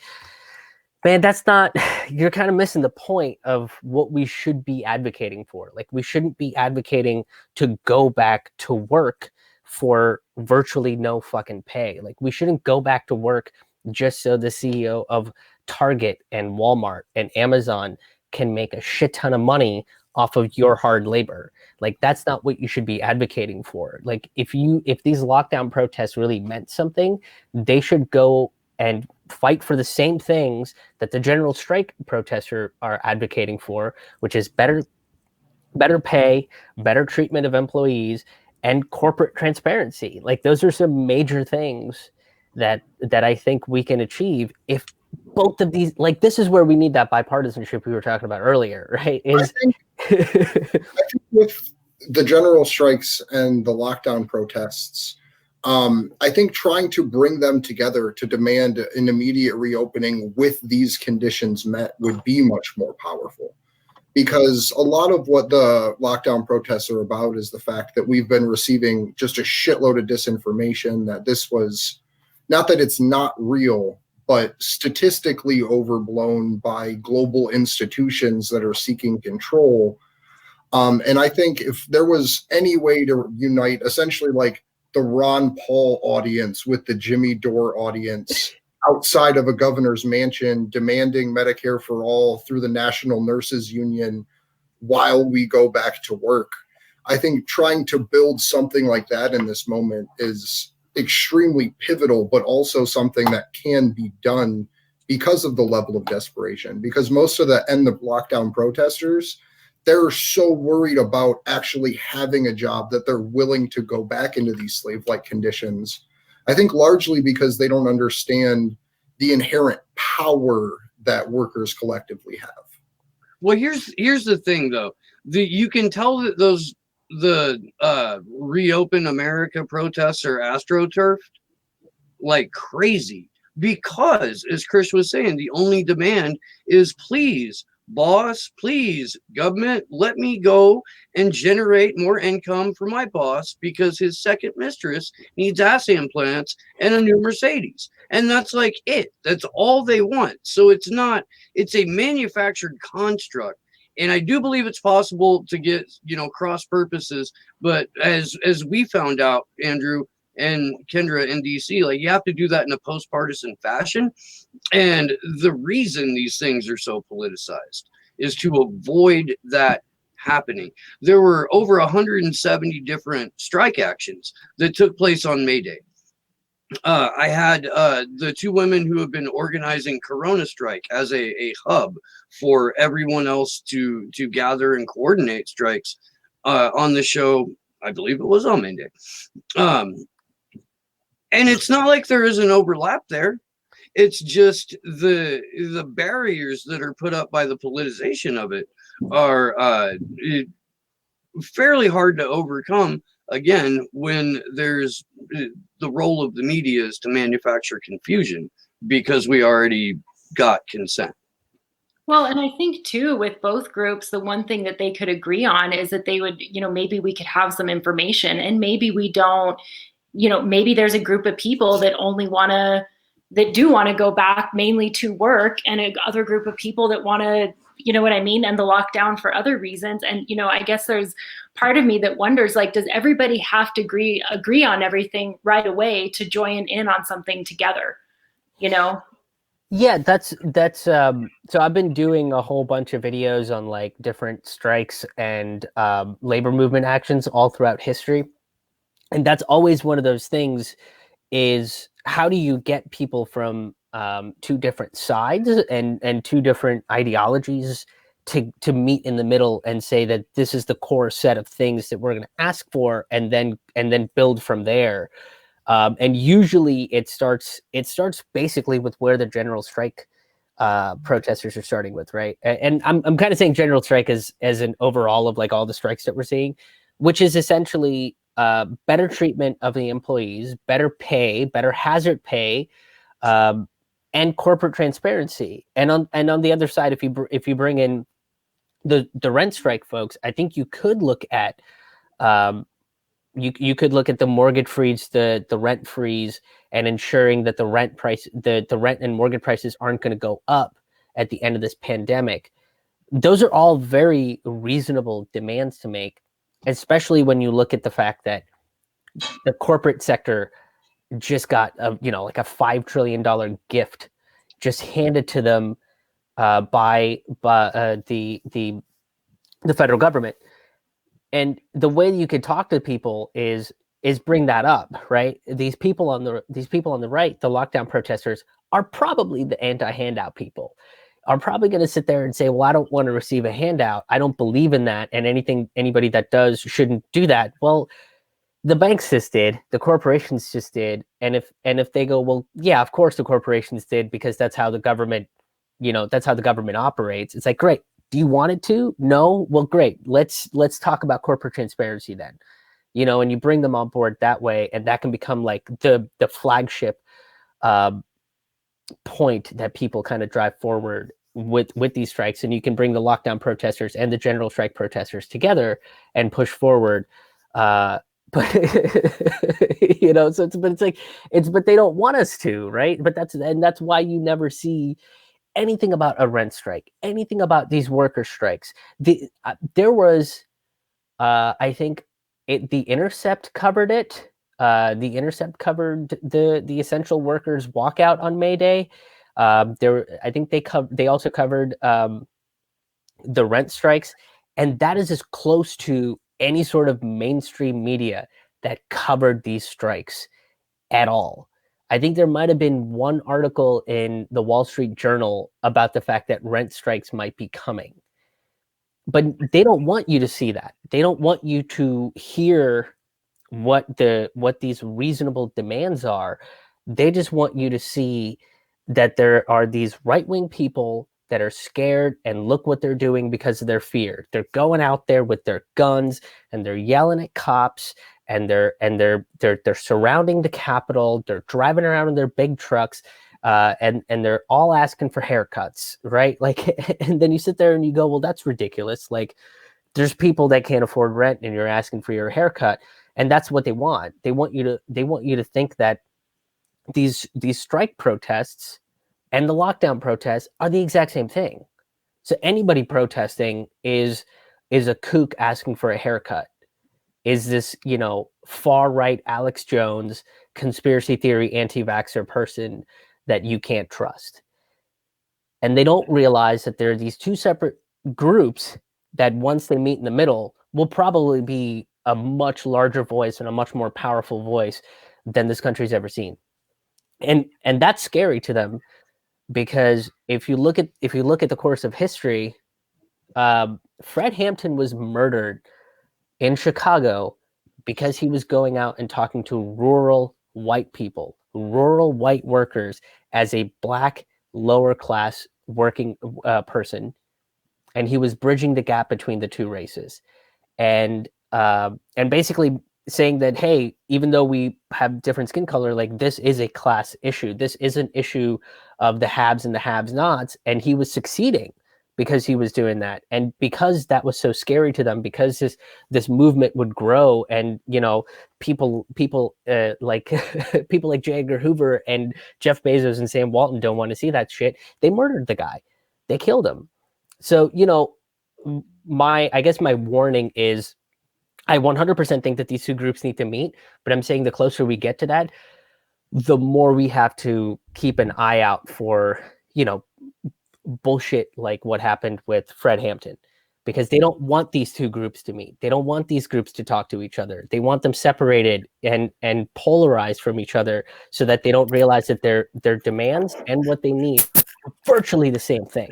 man, that's not, you're kind of missing the point of what we should be advocating for. Like, we shouldn't be advocating to go back to work for virtually no fucking pay. Like, we shouldn't go back to work just so the CEO of Target and Walmart and Amazon can make a shit ton of money off of your hard labor. Like, that's not what you should be advocating for. Like, if these lockdown protests really meant something, they should go and fight for the same things that the general strike protests are advocating for, which is better pay, better treatment of employees, and corporate transparency. Like, those are some major things that I think we can achieve if both of these, like, this is where we need that bipartisanship we were talking about earlier, right? I think with the general strikes and the lockdown protests, I think trying to bring them together to demand an immediate reopening with these conditions met would be much more powerful. Because a lot of what the lockdown protests are about is the fact that we've been receiving just a shitload of disinformation, that this was, not that it's not real, but statistically overblown by global institutions that are seeking control. And I think if there was any way to unite essentially like the Ron Paul audience with the Jimmy Dore audience outside of a governor's mansion demanding Medicare for all through the National Nurses Union while we go back to work, I think trying to build something like that in this moment is extremely pivotal, but also something that can be done because of the level of desperation. Because most of the end of lockdown protesters, they're so worried about actually having a job that they're willing to go back into these slave-like conditions. I think largely because they don't understand the inherent power that workers collectively have. Well, here's the thing, though. You can tell that the Reopen America protests are astroturfed like crazy because, as Chris was saying, the only demand is, please, boss, please, government, let me go and generate more income for my boss because his second mistress needs ass implants and a new Mercedes. And that's like it. That's all they want. So it's a manufactured construct. And I do believe it's possible to get, cross purposes. But as we found out, Andrew and Kendra in DC, like, you have to do that in a post-partisan fashion. And the reason these things are so politicized is to avoid that happening. There were over 170 different strike actions that took place on May Day. I had the two women who have been organizing Corona Strike as a hub for everyone else to gather and coordinate strikes on the show. I believe it was on May Day. And it's not like there is an overlap there. It's just the barriers that are put up by the politicization of it are fairly hard to overcome. Again, when there's the role of the media is to manufacture confusion because we already got consent. Well, and I think too, with both groups, the one thing that they could agree on is that they would, maybe we could have some information, and maybe we don't, maybe there's a group of people that that do want to go back mainly to work, and other group of people that want to, you know what I mean, and the lockdown for other reasons. And, I guess there's part of me that wonders, like, does everybody have to agree on everything right away to join in on something together, you know? Yeah, that's so I've been doing a whole bunch of videos on like different strikes and labor movement actions all throughout history. And that's always one of those things, is how do you get people from two different sides and two different ideologies to meet in the middle and say that this is the core set of things that we're going to ask for, and then build from there. And usually it starts basically with where the general strike protesters are starting with, right? And I'm kind of saying general strike as an overall of like all the strikes that we're seeing, which is essentially better treatment of the employees, better pay, better hazard pay, and corporate transparency. And on the other side, if you bring in the rent strike folks, I think you could look at you could look at the mortgage freeze, the rent freeze, and ensuring that the rent and mortgage prices aren't going to go up at the end of this pandemic. Those are all very reasonable demands to make, especially when you look at the fact that the corporate sector just got like a $5 trillion gift just handed to them by the federal government. And the way you could talk to people is bring that up, right? These people on the right, the lockdown protesters, are probably the anti-handout people, are probably going to sit there and say, well, I don't want to receive a handout, I don't believe in that, and anybody that does shouldn't do that. Well, the banks just did, the corporations just did, and if they go, well, yeah, of course the corporations did, because that's how the government operates. It's like, great. Do you want it to? No? Well, great. Let's talk about corporate transparency then. And you bring them on board that way, and that can become like the flagship point that people kind of drive forward with these strikes. And you can bring the lockdown protesters and the general strike protesters together and push forward. But so but they don't want us to, right? But that's why you never see anything about a rent strike, anything about these worker strikes. There was, I think, The Intercept covered it. The Intercept covered the essential workers walkout on May Day. I think they also covered the rent strikes, and that is as close to any sort of mainstream media that covered these strikes at all. I think there might have been one article in the Wall Street Journal about the fact that rent strikes might be coming. But they don't want you to see that. They don't want you to hear what these reasonable demands are. They just want you to see that there are these right-wing people that are scared, and look what they're doing because of their fear. They're going out there with their guns, and they're yelling at cops, and they're surrounding the Capitol. They're driving around in their big trucks, and they're all asking for haircuts, right? Like, and then you sit there and you go, well, that's ridiculous. Like, there's people that can't afford rent, and you're asking for your haircut, and that's what they want. They want you to think that these strike protests and the lockdown protests are the exact same thing. So anybody protesting is a kook asking for a haircut. Is this, far right Alex Jones conspiracy theory anti-vaxxer person that you can't trust? And they don't realize that there are these two separate groups that, once they meet in the middle, will probably be a much larger voice and a much more powerful voice than this country's ever seen. And that's scary to them, because if you look at the course of history, Fred Hampton was murdered in Chicago because he was going out and talking to rural white people, rural white workers, as a black lower class working person, and he was bridging the gap between the two races, and basically saying that, hey, even though we have different skin color, like, this is a class issue. This is an issue of the haves and the have-nots, and he was succeeding. because he was doing that, and because that was so scary to them, because this movement would grow, and people like people like J. Edgar Hoover and Jeff Bezos and Sam Walton don't want to see that shit. They murdered the guy. They killed him. So I guess my warning is, I 100% think that these two groups need to meet, but I'm saying the closer we get to that, the more we have to keep an eye out for bullshit like what happened with Fred Hampton, because they don't want these two groups to meet. They don't want these groups to talk to each other. They want them separated and polarized from each other, so that they don't realize that their demands and what they need are virtually the same thing.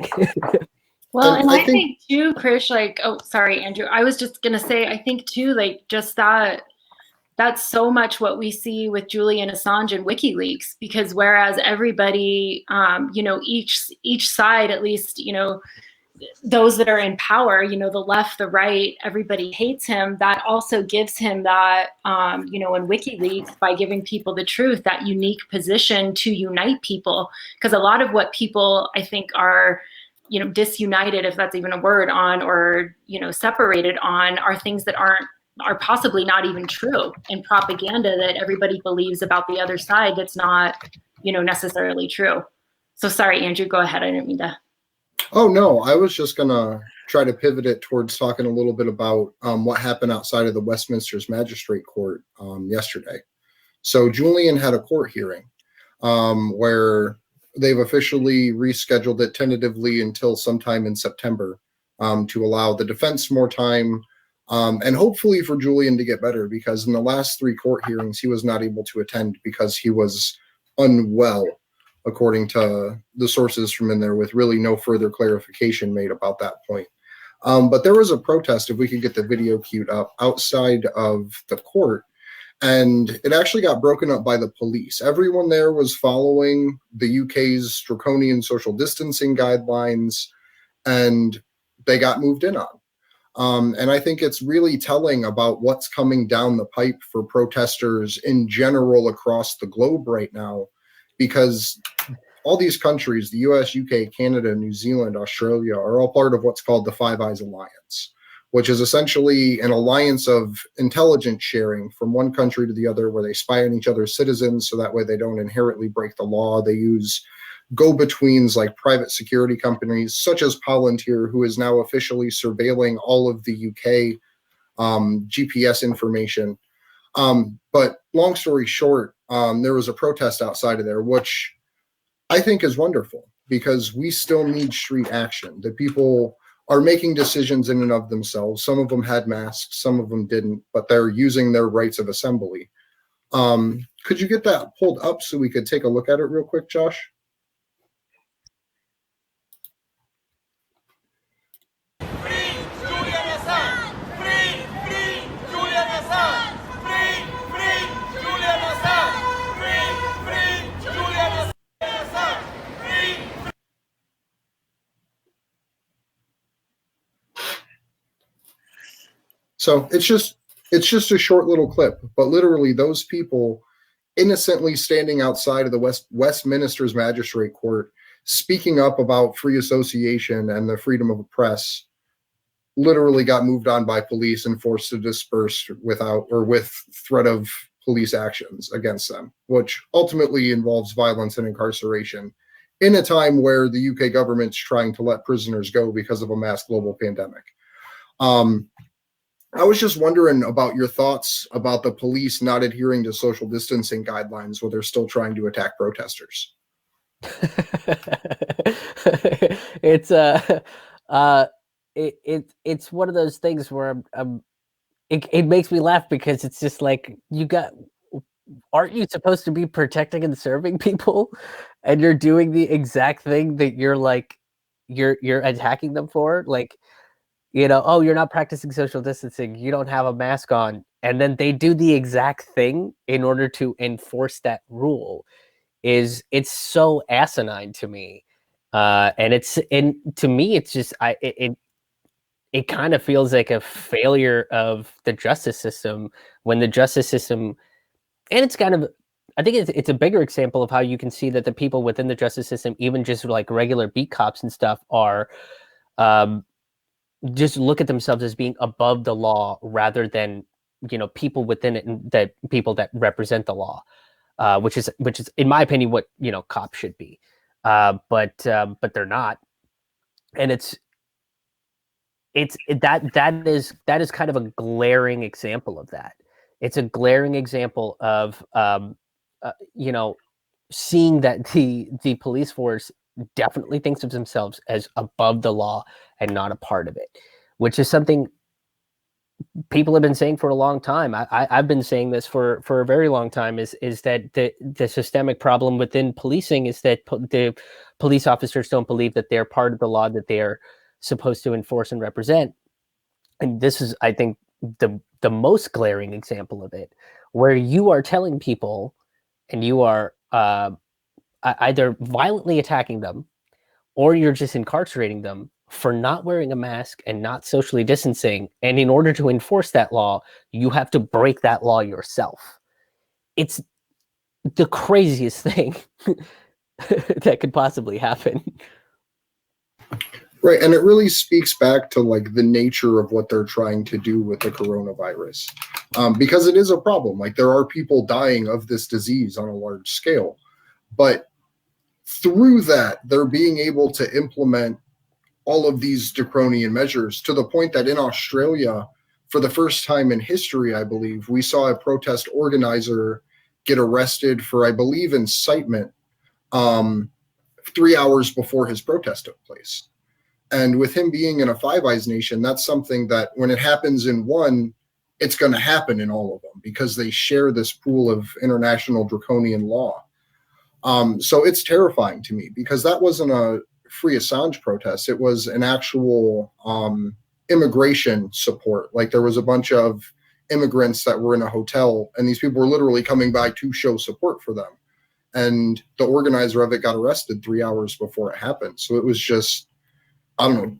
Well, and I think too, Krish, like, oh, sorry, Andrew. I was just gonna say, I think too, like, just that's so much what we see with Julian Assange and WikiLeaks, because whereas everybody, each side, at least, those that are in power, the left, the right, everybody hates him. That also gives him that, in WikiLeaks, by giving people the truth, that unique position to unite people. Because a lot of what people, I think, are, disunited, if that's even a word, on, or, separated on, are things that are possibly not even true, and propaganda that everybody believes about the other side that's not, necessarily true. So sorry, Andrew, go ahead. I didn't mean to. Oh, no, I was just going to try to pivot it towards talking a little bit about what happened outside of the Westminster's Magistrate Court yesterday. So Julian had a court hearing where they've officially rescheduled it tentatively until sometime in September to allow the defense more time, and hopefully for Julian to get better, because in the last 3 court hearings, he was not able to attend because he was unwell, according to the sources from in there, with really no further clarification made about that point. But there was a protest, if we could get the video queued up, outside of the court, and it actually got broken up by the police. Everyone there was following the UK's draconian social distancing guidelines, and they got moved in on. And I think it's really telling about what's coming down the pipe for protesters in general across the globe right now, because all these countries, the US, UK, Canada, New Zealand, Australia, are all part of what's called the Five Eyes Alliance, which is essentially an alliance of intelligence sharing from one country to the other, where they spy on each other's citizens so that way they don't inherently break the law. They use go-betweens like private security companies such as Palantir, who is now officially surveilling all of the UK GPS information. But long story short, there was a protest outside of there, which I think is wonderful, because we still need street action. The people are making decisions in and of themselves. Some of them had masks, some of them didn't, but they're using their rights of assembly. Could you get that pulled up so we could take a look at it real quick, Josh? So it's just a short little clip, but literally those people innocently standing outside of the Westminster's Magistrate Court, speaking up about free association and the freedom of the press, literally got moved on by police and forced to disperse with threat of police actions against them, which ultimately involves violence and incarceration in a time where the UK government's trying to let prisoners go because of a mass global pandemic. I was just wondering about your thoughts about the police not adhering to social distancing guidelines while they're still trying to attack protesters. It's it's one of those things where it makes me laugh, because it's just like, aren't you supposed to be protecting and serving people, and you're doing the exact thing that you're attacking them for? Like, oh, you're not practicing social distancing, you don't have a mask on, and then they do the exact thing in order to enforce that rule. It's so asinine to me, and to me it's just it kind of feels like a failure of the justice system, when the justice system, and it's kind of, I think it's a bigger example of how you can see that the people within the justice system, even just like regular beat cops and stuff, are just look at themselves as being above the law rather than, you know, people within it, and that people that represent the law, which is in my opinion what, you know, cops should be, but they're not, and that is kind of a glaring example of that. It's a glaring example of you know, seeing that the police force definitely thinks of themselves as above the law and not a part of it, which is something people have been saying for a long time. I've been saying this for a very long time, is that the systemic problem within policing is that the police officers don't believe that they're part of the law that they're supposed to enforce and represent. And this is, I think, the most glaring example of it, where you are telling people and you are either violently attacking them or you're just incarcerating them for not wearing a mask and not socially distancing. And in order to enforce that law, you have to break that law yourself. It's the craziest thing that could possibly happen. Right, and it really speaks back to like the nature of what they're trying to do with the coronavirus, because it is a problem. Like there are people dying of this disease on a large scale, but through that, they're being able to implement all of these draconian measures to the point that in Australia, for the first time in history, I believe, we saw a protest organizer get arrested for, I believe, incitement 3 hours before his protest took place. And with him being in a Five Eyes nation, that's something that when it happens in one, it's going to happen in all of them because they share this pool of international draconian law. So it's terrifying to me because that wasn't a Free Assange protest. It was an actual immigration support. Like there was a bunch of immigrants that were in a hotel and these people were literally coming by to show support for them. And the organizer of it got arrested 3 hours before it happened. So it was just, I don't know,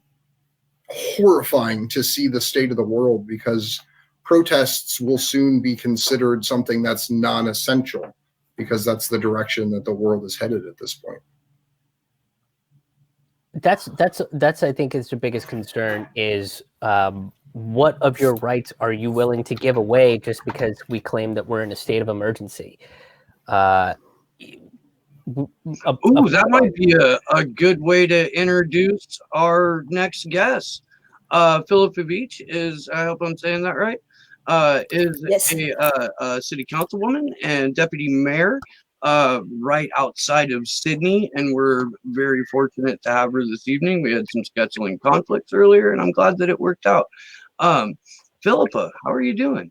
horrifying to see the state of the world because protests will soon be considered something that's non-essential because that's the direction that the world is headed at this point. That's I think is the biggest concern is what of your rights are you willing to give away just because we claim that we're in a state of emergency? That might be a good way to introduce our next guest. Philippa Beach is, I hope I'm saying that right, is Yes. a city councilwoman and deputy mayor right outside of Sydney, and we're very fortunate to have her this evening. We had some scheduling conflicts earlier, and I'm glad that it worked out. Philippa, how are you doing?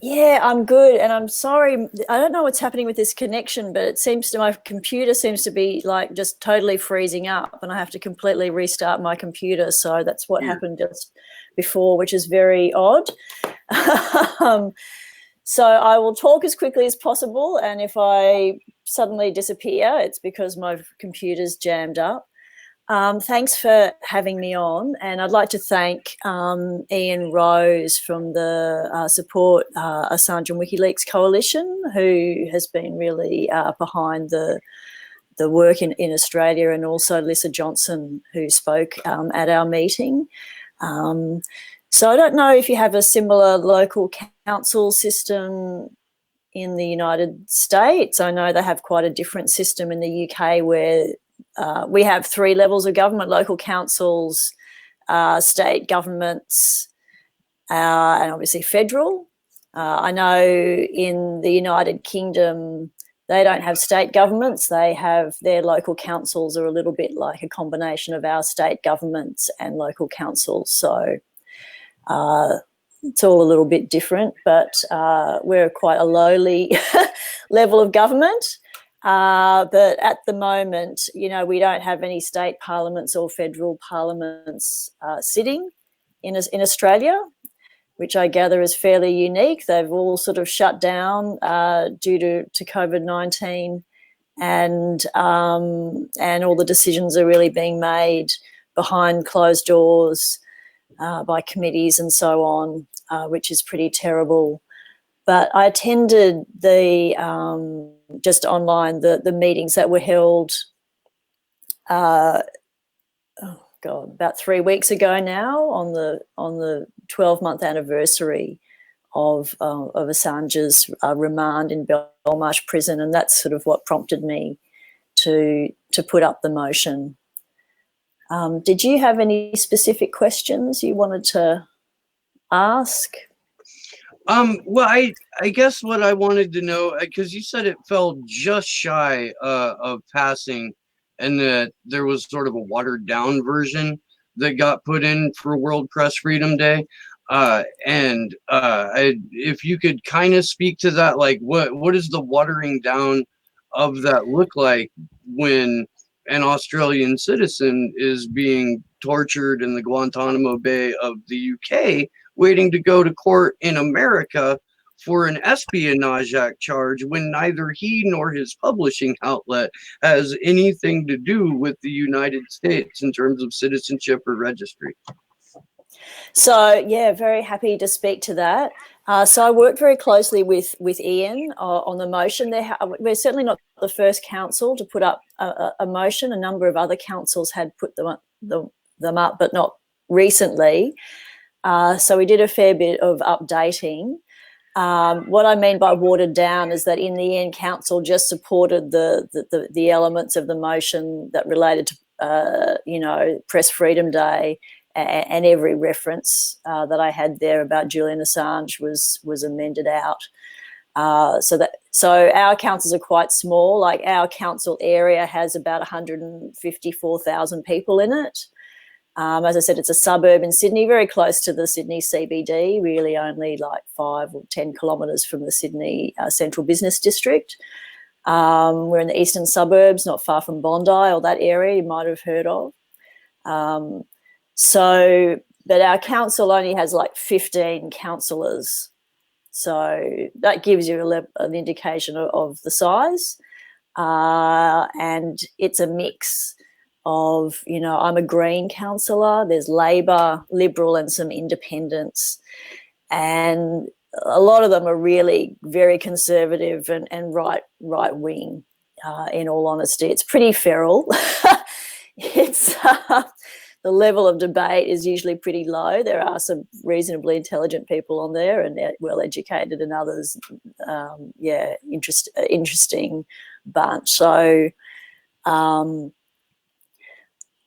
Yeah, I'm good. And I'm sorry, I don't know what's happening with this connection, but it seems to, my computer seems to be like just totally freezing up and I have to completely restart my computer. So that's what happened just before, which is very odd. So I will talk as quickly as possible. And if I suddenly disappear, it's because my computer's jammed up. Thanks for having me on, and I'd like to thank Ian Rose from the Support Assange and WikiLeaks Coalition, who has been really behind the work in Australia, and also Lisa Johnson, who spoke at our meeting. So I don't know if you have a similar local council system in the United States. I know they have quite a different system in the UK where we have 3 levels of government: local councils, state governments, and obviously federal. I know in the United Kingdom, they don't have state governments. They have their local councils are a little bit like a combination of our state governments and local councils. So it's all a little bit different, but we're quite a lowly level of government. But at the moment, you know, we don't have any state parliaments or federal parliaments sitting in Australia, which I gather is fairly unique. They've all sort of shut down due to COVID-19, and all the decisions are really being made behind closed doors by committees and so on, which is pretty terrible. But I attended the just online the meetings that were held. God, about 3 weeks ago now, on the 12-month anniversary of Assange's remand in Belmarsh prison, and that's sort of what prompted me to put up the motion. Did you have any specific questions you wanted to ask? Well, I guess what I wanted to know, because you said it fell just shy of passing, and that there was sort of a watered down version that got put in for World Press Freedom Day. If you could kind of speak to that, like what is the watering down of that look like when an Australian citizen is being tortured in the Guantanamo Bay of the UK, waiting to go to court in America for an Espionage Act charge, when neither he nor his publishing outlet has anything to do with the United States in terms of citizenship or registry? So, yeah, very happy to speak to that. So I worked very closely with Ian on the motion. We're certainly not the first council to put up a motion. A number of other councils had put them up, but not recently. So we did a fair bit of updating. What I mean by watered down is that in the end, council just supported the elements of the motion that related to Press Freedom Day, and every reference that I had there about Julian Assange was amended out. So our councils are quite small. Like, our council area has about 154,000 people in it. As I said, it's a suburb in Sydney, very close to the Sydney CBD, really only like 5 or 10 kilometres from the Sydney Central Business District. We're in the eastern suburbs, not far from Bondi or that area you might have heard of. But our council only has like 15 councillors. So that gives you an indication of the size. And it's a mix of, I'm a Green councillor, there's Labor, Liberal and some independents. And a lot of them are really very conservative and right-wing, in all honesty. It's pretty feral. It's... the level of debate is usually pretty low. There are some reasonably intelligent people on there, and they're well-educated, and others, interesting bunch. So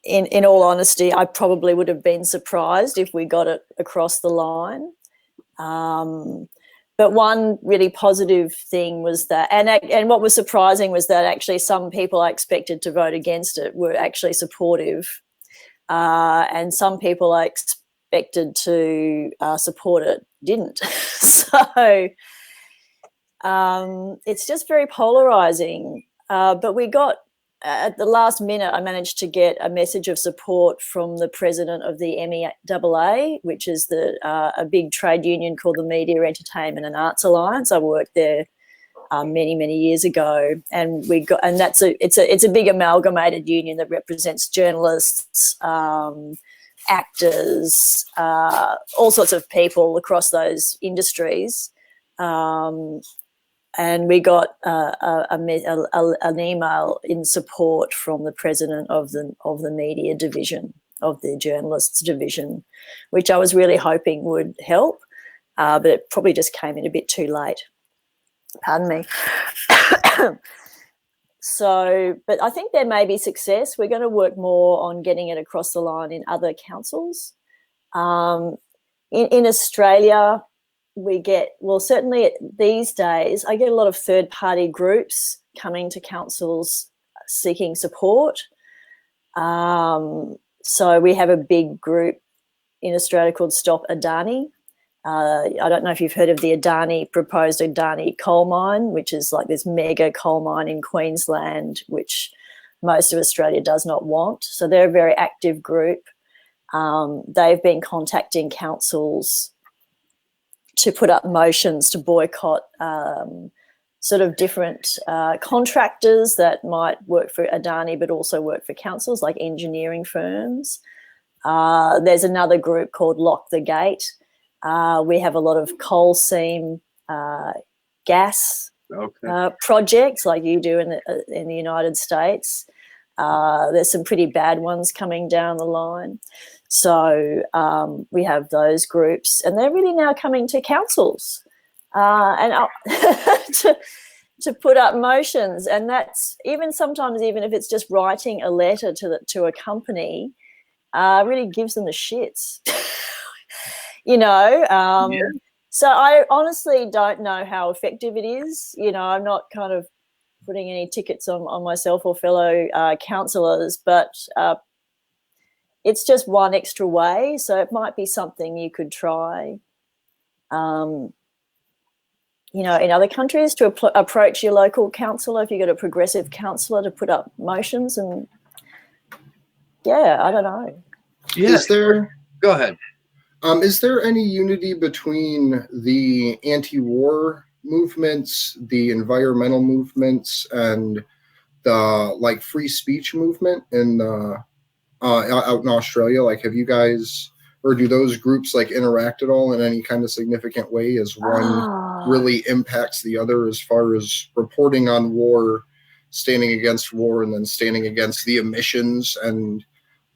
in all honesty, I probably would have been surprised if we got it across the line. But one really positive thing was that, and what was surprising was that actually some people I expected to vote against it were actually supportive. And some people I expected to support it didn't. So it's just very polarising. But we got, at the last minute, I managed to get a message of support from the president of the MEAA, which is a big trade union called the Media, Entertainment and Arts Alliance. I worked there many years ago, and it's a big amalgamated union that represents journalists, actors, all sorts of people across those industries. And we got an email in support from the president of the media division, of the journalists division, which I was really hoping would help, but it probably just came in a bit too late. Pardon me. So, but I think there may be success. We're going to work more on getting it across the line in other councils. In Australia, we get, well, certainly these days, I get a lot of third-party groups coming to councils seeking support. So we have a big group in Australia called Stop Adani. I don't know if you've heard of the proposed Adani coal mine, which is like this mega coal mine in Queensland, which most of Australia does not want. So they're a very active group. They've been contacting councils to put up motions to boycott sort of different contractors that might work for Adani but also work for councils, like engineering firms. There's another group called Lock the Gate. We have a lot of coal seam gas projects like you do in the United States. There's some pretty bad ones coming down the line. So we have those groups, and they're really now coming to councils to put up motions. And that's even sometimes, even if it's just writing a letter to a company, really gives them the shits. So I honestly don't know how effective it is. I'm not kind of putting any tickets on myself or fellow councillors, but it's just one extra way. So it might be something you could try, in other countries, to approach your local councillor if you've got a progressive councillor to put up motions. And yeah, I don't know. Yeah. Go ahead. Is there any unity between the anti-war movements, the environmental movements, and the free speech movement out in Australia? Have you guys, or do those groups interact at all in any kind of significant way, as one really impacts the other as far as reporting on war, standing against war, and then standing against the emissions and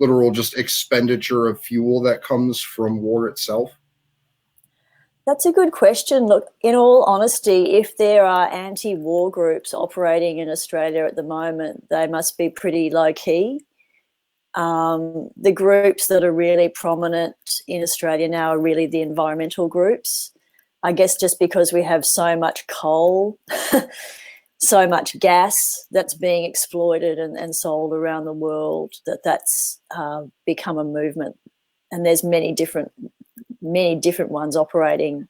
literal just expenditure of fuel that comes from war itself? That's a good question. Look, in all honesty, if there are anti-war groups operating in Australia at the moment, they must be pretty low-key. The groups that are really prominent in Australia now are really the environmental groups. I guess just because we have so much coal, so much gas that's being exploited and sold around the world, that's become a movement. And there's many different ones operating.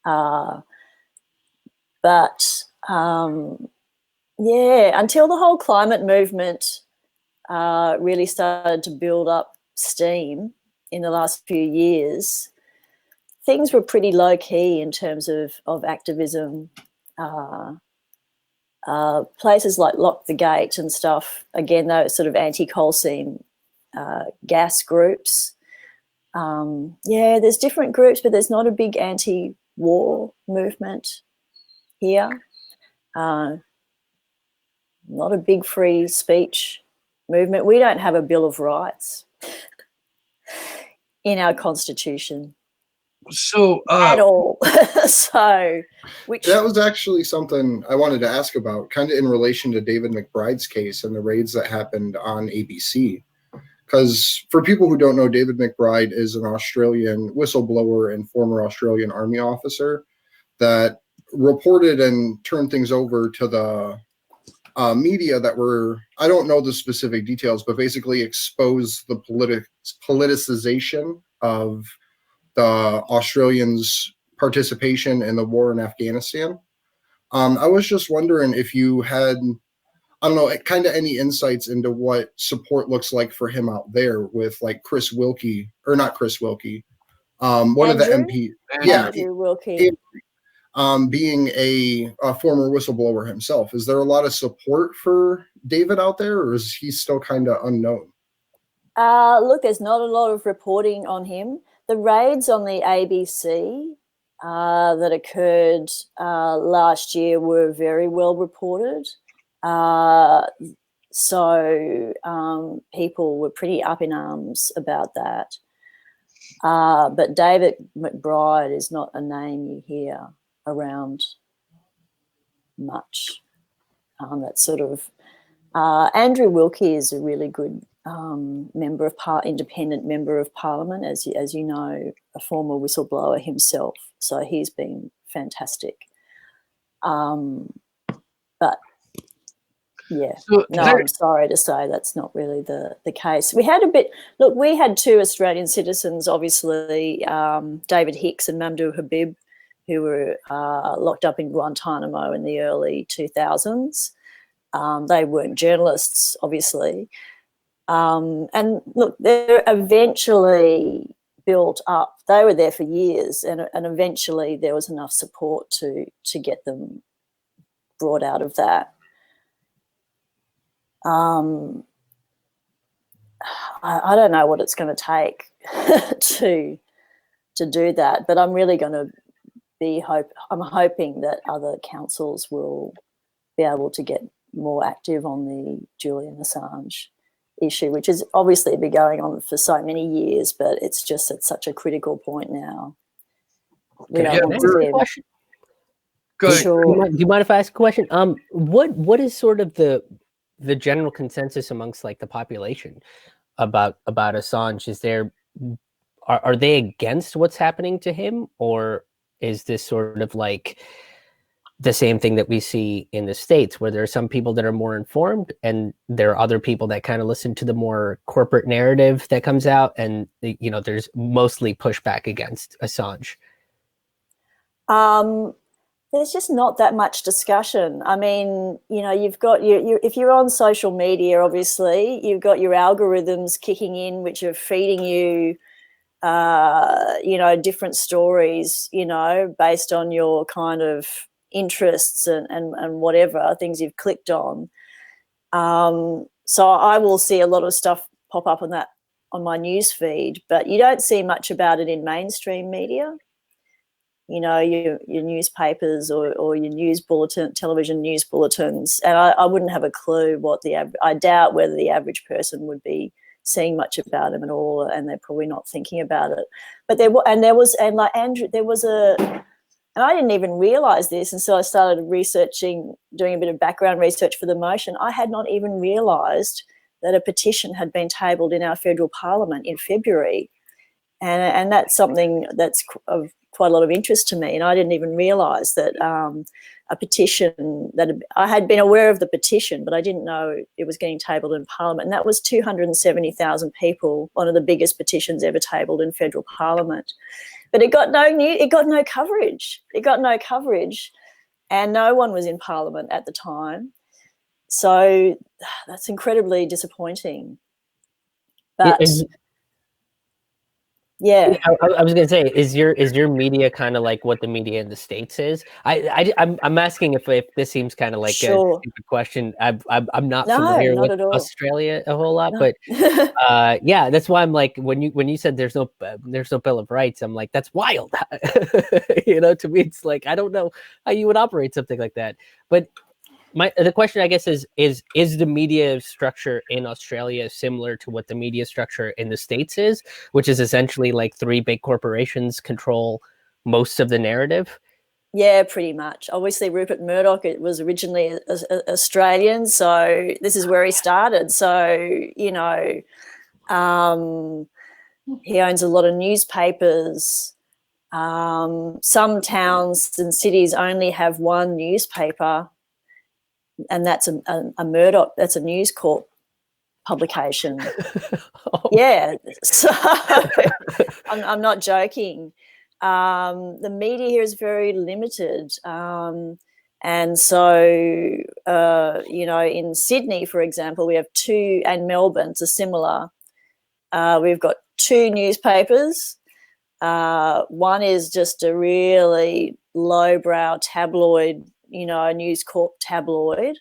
But until the whole climate movement really started to build up steam in the last few years, things were pretty low key in terms of activism. Places like Lock the Gate and stuff, again, those sort of anti-coal seam gas groups. There's different groups, but there's not a big anti-war movement here. Not a big free speech movement. We don't have a Bill of Rights in our constitution. So at all. That was actually something I wanted to ask about, kind of in relation to David McBride's case and the raids that happened on ABC. Because for people who don't know, David McBride is an Australian whistleblower and former Australian Army officer that reported and turned things over to the media that were, I don't know the specific details, but basically exposed the politicization of the Australians' participation in the war in Afghanistan. I was just wondering if you had, I don't know, kind of any insights into what support looks like for him out there with Chris Wilkie, or not Chris Wilkie, one of the MP. Andrew Wilkie. Being a former whistleblower himself. Is there a lot of support for David out there, or is he still kind of unknown? Look, there's not a lot of reporting on him. The raids on the ABC that occurred last year were very well reported. So people were pretty up in arms about that. But David McBride is not a name you hear around much. That sort of Andrew Wilkie is a really good independent member of Parliament, as you know, a former whistleblower himself. So he's been fantastic. But yeah, I'm sorry to say that's not really the case. We had we had two Australian citizens, obviously, David Hicks and Mamdouh Habib, who were locked up in Guantanamo in the early 2000s. They weren't journalists, obviously. And look, they're eventually built up. They were there for years, and eventually there was enough support to get them brought out of that. I don't know what it's going to take to do that, but I'm really going to I'm hoping that other councils will be able to get more active on the Julian Assange issue, which has obviously been going on for so many years, but it's just at such a critical point now. We Can I don't want ask to a see. question? Go ahead. Sure. Do you mind if I ask a question? What is sort of the general consensus amongst like the population about Assange? Is there are they against what's happening to him, or is this sort of like the same thing that we see in the States, where there are some people that are more informed and there are other people that kind of listen to the more corporate narrative that comes out, and there's mostly pushback against Assange? There's just not that much discussion. I mean, you've got if you're on social media, obviously, you've got your algorithms kicking in, which are feeding you, different stories, based on your kind of interests and whatever things you've clicked on. So I will see a lot of stuff pop up on my news feed, but you don't see much about it in mainstream media. Your newspapers or your news bulletin, television news bulletins, and I wouldn't have a clue I doubt whether the average person would be seeing much about him at all, and they're probably not thinking about it. But like Andrew, and I didn't even realize this, and so I started doing a bit of background research for the motion. I had not even realized that a petition had been tabled in our federal parliament in February, and that's something that's of quite a lot of interest to me. And I didn't even realize that a petition that I had been aware of the petition, but I didn't know it was getting tabled in Parliament. And that was 270,000 people, one of the biggest petitions ever tabled in federal Parliament. But it got no coverage. It got no coverage, and no one was in Parliament at the time. So that's incredibly disappointing. But yeah, I was gonna say, is your media kind of like what the media in the States is? I'm asking if this seems kind of like sure. a stupid question. I'm not No, familiar not with at all. Australia a whole lot, No. but yeah, that's why I'm like, when you said there's no Bill of Rights, I'm like, that's wild. To me, it's like, I don't know how you would operate something like that. But the question, I guess, is the media structure in Australia similar to what the media structure in the States is, which is essentially like three big corporations control most of the narrative? Yeah, pretty much. Obviously, Rupert Murdoch, it was originally Australian, so this is where he started. So, he owns a lot of newspapers. Some towns and cities only have one newspaper, and that's a Murdoch, that's a News Corp publication. Oh. Yeah, so I'm not joking. The media here is very limited. And so, in Sydney, for example, we have two, and Melbourne, it's a similar. We've got two newspapers. One is just a really lowbrow tabloid, News Corp tabloid,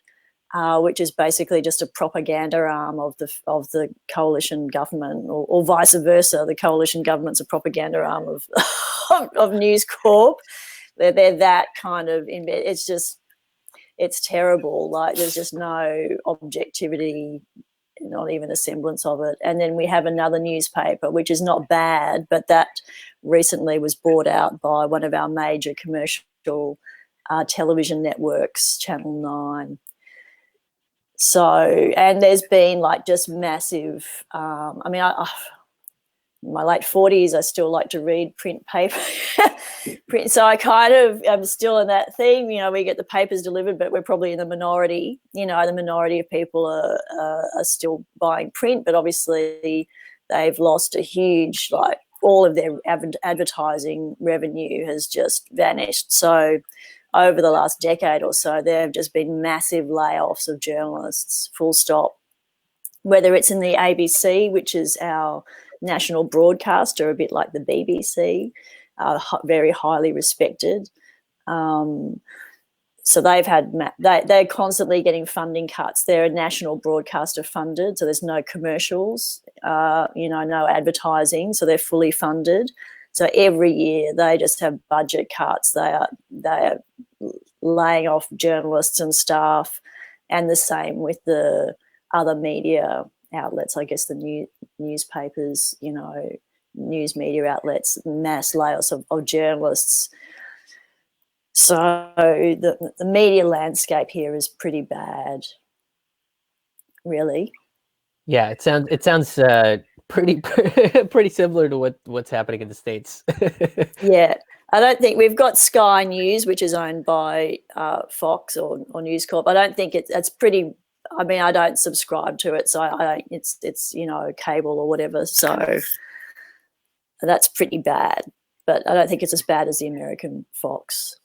which is basically just a propaganda arm of the coalition government, or vice versa. The coalition government's a propaganda arm of News Corp. They're that kind of it's terrible. Like, there's just no objectivity, not even a semblance of it. And then we have another newspaper, which is not bad, but that recently was bought out by one of our major commercial television networks, Channel 9. So, and there's been like just massive, in my late 40s, I still like to read print paper. So I'm still in that thing, we get the papers delivered, but we're probably in the minority. The minority of people are still buying print, but obviously they've lost a huge, like, all of their advertising revenue has just vanished. So over the last decade or so, there have just been massive layoffs of journalists, full stop. Whether it's in the ABC, which is our national broadcaster, a bit like the BBC, very highly respected. So they're constantly getting funding cuts. They're a national broadcaster funded, so there's no commercials, no advertising, so they're fully funded. So every year they just have budget cuts. They are laying off journalists and staff, and the same with the other media outlets, I guess the newspapers, news media outlets, mass layoffs of journalists. So the media landscape here is pretty bad, really. Yeah, it sounds pretty pretty similar to what's happening in the States. Yeah, I don't think we've got Sky News, which is owned by Fox or News Corp. I don't think it's pretty. I mean, I don't subscribe to it, so I don't. It's cable or whatever. So that's pretty bad, but I don't think it's as bad as the American Fox.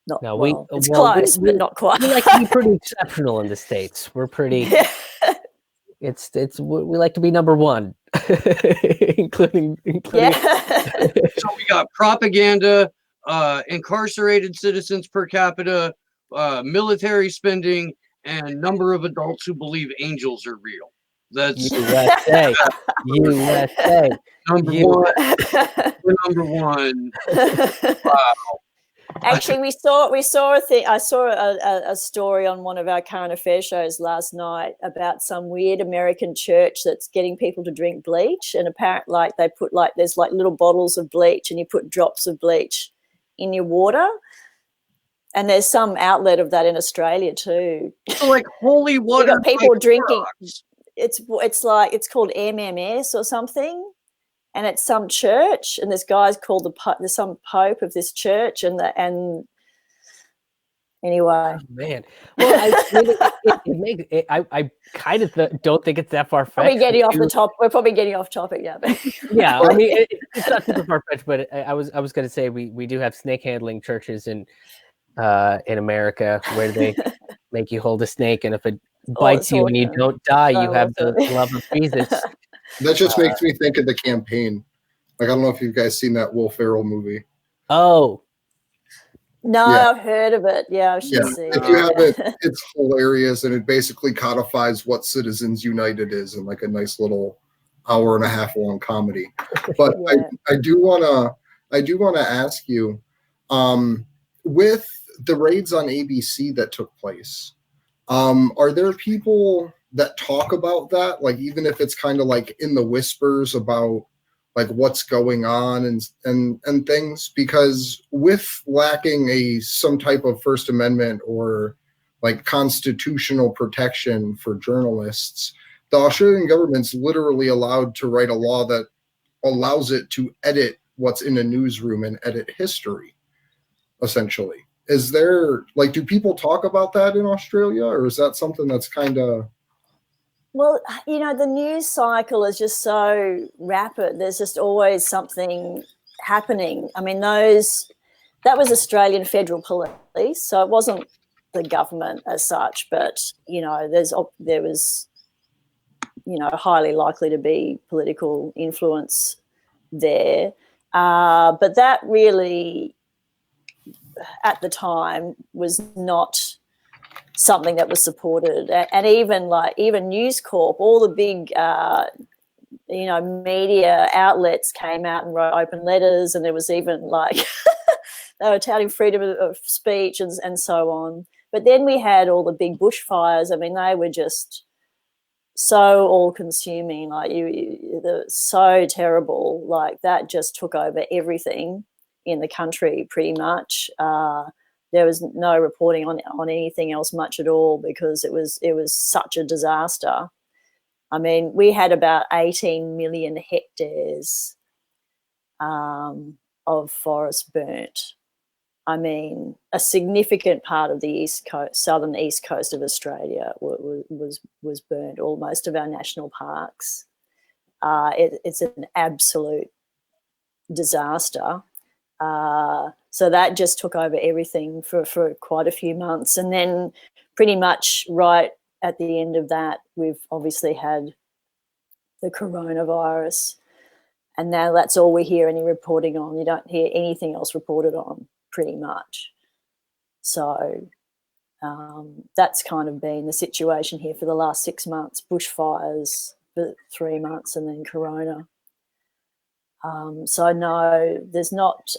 Not No, it's close, but not quite. We like to be pretty exceptional in the States. We're pretty. Yeah. We like to be number one, including. Yeah. So we got propaganda, incarcerated citizens per capita, military spending, and number of adults who believe angels are real. That's USA. USA. number one. We're number one. Wow. Actually, we saw a thing. I saw a story on one of our current affairs shows last night about some weird American church that's getting people to drink bleach, and apparently, they put there's little bottles of bleach, and you put drops of bleach in your water. And there's some outlet of that in Australia too. So like holy water. Got people drinking. Rocks. It's called MMS or something. And it's some church, and this guy's called there's some pope of this church, and anyway. Oh, man, well, I kind of don't think it's that far fetched. We're probably getting off topic, yeah. Yeah, I mean, it's not super far fetched, but I was going to say we do have snake handling churches in America where they make you hold a snake, and if it bites you and you don't die, you have the love of Jesus. That just makes me think of The Campaign. Like, I don't know if you guys seen that Will Ferrell movie. Oh. No, Yeah. I've heard of it. Yeah, I should see it. If you haven't, it's hilarious, and it basically codifies what Citizens United is in like a nice little hour and a half long comedy. But yeah. I do wanna ask you, with the raids on ABC that took place, are there people that talk about that, like even if it's kind of like in the whispers about like what's going on and things? Because with lacking some type of First Amendment or like constitutional protection for journalists, the Australian government's literally allowed to write a law that allows it to edit what's in a newsroom and edit history, essentially. Is there, like, do people talk about that in Australia, or is that something that's kind of... Well, the news cycle is just so rapid. There's just always something happening. I mean, that was Australian Federal Police, so it wasn't the government as such, but, there was, highly likely to be political influence there. But that really, at the time, was not something that was supported. And even News Corp, all the big media outlets came out and wrote open letters, and there was even they were touting freedom of speech and so on. But then we had all the big bushfires. I mean, they were just so all-consuming. They're so terrible. Like, that just took over everything in the country pretty much. There was no reporting on anything else much at all, because it was such a disaster. I mean, we had about 18 million hectares of forest burnt. I mean, a significant part of the southern east coast of Australia was burnt. All most of our national parks. It's an absolute disaster. So that just took over everything for quite a few months. And then pretty much right at the end of that, we've obviously had the coronavirus. And now that's all we hear any reporting on. You don't hear anything else reported on, pretty much. So that's kind of been the situation here for the last 6 months. Bushfires for 3 months, and then corona. So no, there's not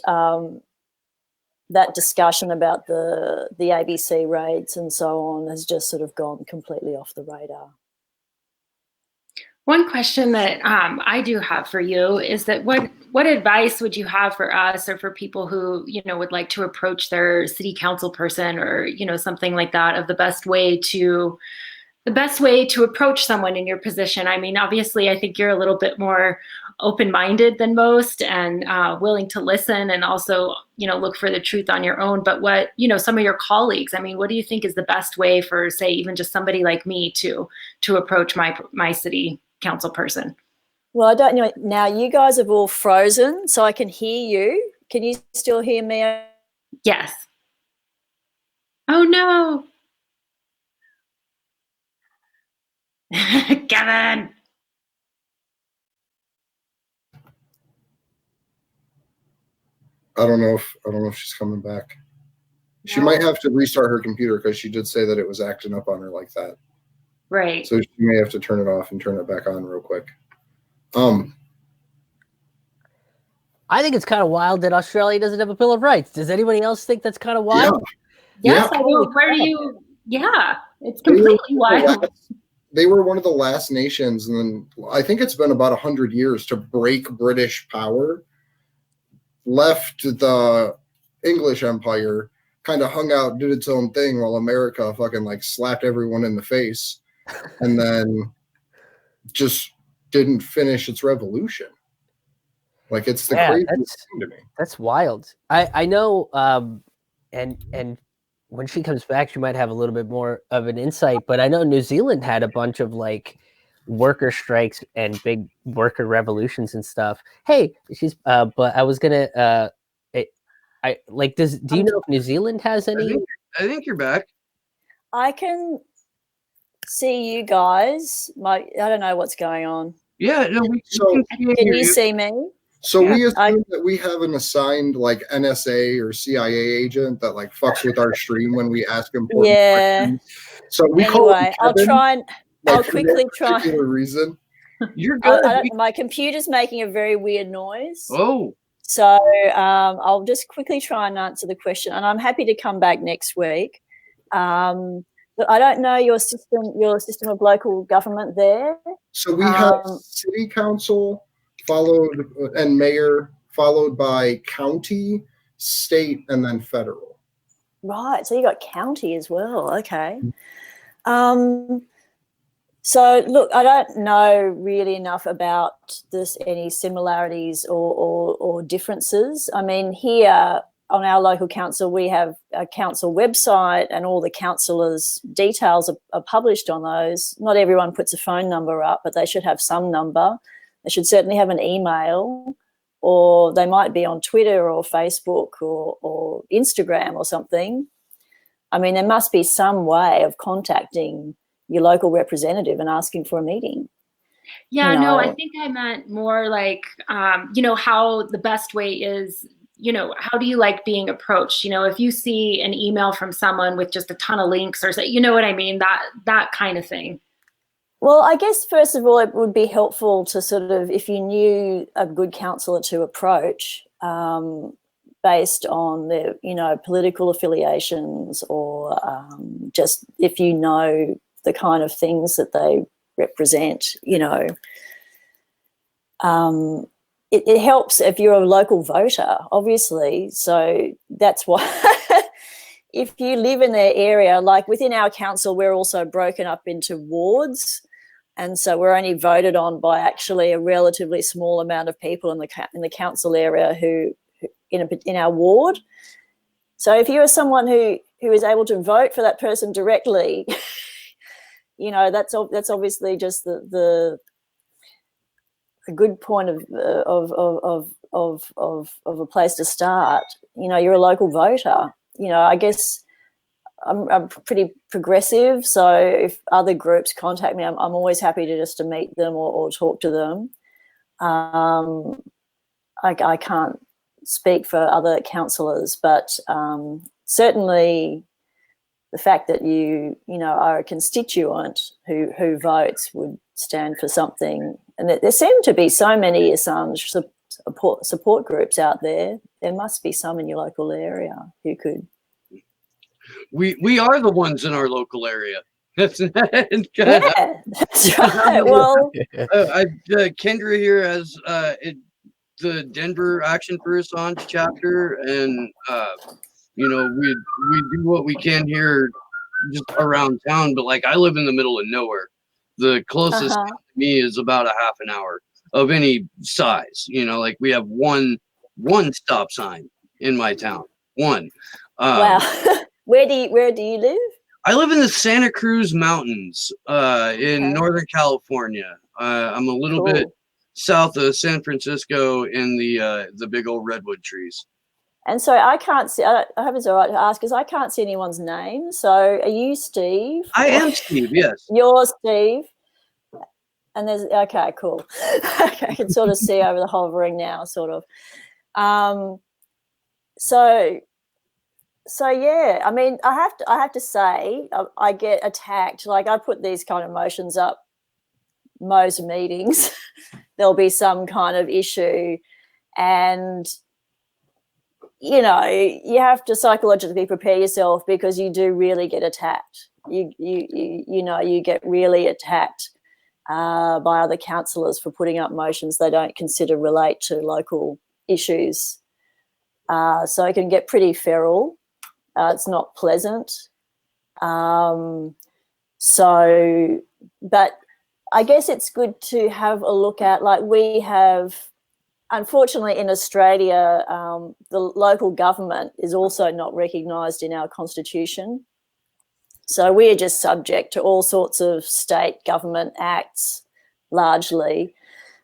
that discussion about the ABC raids and so on has just sort of gone completely off the radar. One question that I do have for you is that what advice would you have for us or for people who, you know, would like to approach their city council person or, you know, something like that of the best way to approach someone in your position? I mean, obviously, I think you're a little bit more open-minded than most and willing to listen and also, you know, look for the truth on your own. But what, you know, some of your colleagues, I mean, what do you think is the best way for, say, even just somebody like me to approach my city council person? Well, I don't know. Now you guys have all frozen, so I can hear you. Can you still hear me? Yes. Oh no. Kevin. I don't know if she's coming back. She No. might have to restart her computer because she did say that it was acting up on her like that. Right. So she may have to turn it off and turn it back on real quick. I think it's kind of wild that Australia doesn't have a Bill of Rights. Does anybody else think that's kind of wild? Yes, Yeah. I know. Where do you? Yeah, it's completely wild. They were one of the last nations, and then I think it's been about 100 years to break British power. Left the English Empire, kind of hung out, did its own thing, while America fucking like slapped everyone in the face, and then just didn't finish its revolution. Like it's the craziest thing to me. That's wild. I know, and when she comes back, she might have a little bit more of an insight. But I know New Zealand had a bunch of like worker strikes and big worker revolutions and stuff. Hey, she's. But I was gonna. I like. Do you know if New Zealand has any? I think you're back. I can see you guys. I don't know what's going on. Yeah, no, Can you see me? So we assume that we have an assigned like NSA or CIA agent that like fucks with our stream when we ask important questions. So we anyway, I'll try and I'll quickly try. Reason. You're good. My computer's making a very weird noise. Oh. So I'll just quickly try and answer the question, and I'm happy to come back next week. But I don't know your system of local government there. So we have city council followed and mayor, followed by county, state, and then federal. Right. So you got county as well. Okay. So look, I don't know really enough about this, any similarities or differences. I mean, here on our local council, we have a council website and all the councillors' details are published on those. Not everyone puts a phone number up, but they should have some number. They should certainly have an email, or they might be on Twitter or Facebook or Instagram or something. I mean, there must be some way of contacting your local representative and asking for a meeting. Yeah, no, I think I meant more like, you know, how the best way is, you know, how do you like being approached? You know, if you see an email from someone with just a ton of links or, you know what I mean? That kind of thing. Well, I guess, first of all, it would be helpful to sort of, if you knew a good councillor to approach based on their, you know, political affiliations or just if you know the kind of things that they represent, you know. It helps if you're a local voter, obviously. So that's why if you live in their area, like within our council, we're also broken up into wards. And so we're only voted on by actually a relatively small amount of people in the council area who in our ward. So if you are someone who is able to vote for that person directly, you know, that's obviously just the good point of a place to start. You know, you're a local voter. You know, I guess I'm pretty progressive, so if other groups contact me, I'm always happy to meet them or talk to them. I can't speak for other councillors, but certainly the fact that you know are a constituent who votes would stand for something. And there seem to be so many Assange support groups out there. There must be some in your local area who could. We are the ones in our local area. That's Yeah, that's right. Well, Kendra here has the Denver Action for Assange chapter, and we do what we can here just around town, but like I live in the middle of nowhere. The closest uh-huh. town to me is about a half an hour of any size. Like we have one stop sign in my town. One. Wow. Where do you live? I live in the Santa Cruz Mountains in Okay. Northern California. I'm a little bit Cool. south of San Francisco in the big old redwood trees. And so I can't see. I hope it's all right to ask, because I can't see anyone's name. So are you Steve? I am Steve. Yes. You're Steve. And there's okay, cool. Okay, I can sort of see over the hovering now, sort of. So yeah, I mean, I have to say, I get attacked. Like, I put these kind of motions up most meetings. There'll be some kind of issue, and you have to psychologically prepare yourself, because you do really get attacked. You get really attacked by other councillors for putting up motions they don't consider relate to local issues. So it can get pretty feral. It's not pleasant. But I guess it's good to have a look at, like, we have, unfortunately in Australia, the local government is also not recognised in our constitution. So we are just subject to all sorts of state government acts, largely.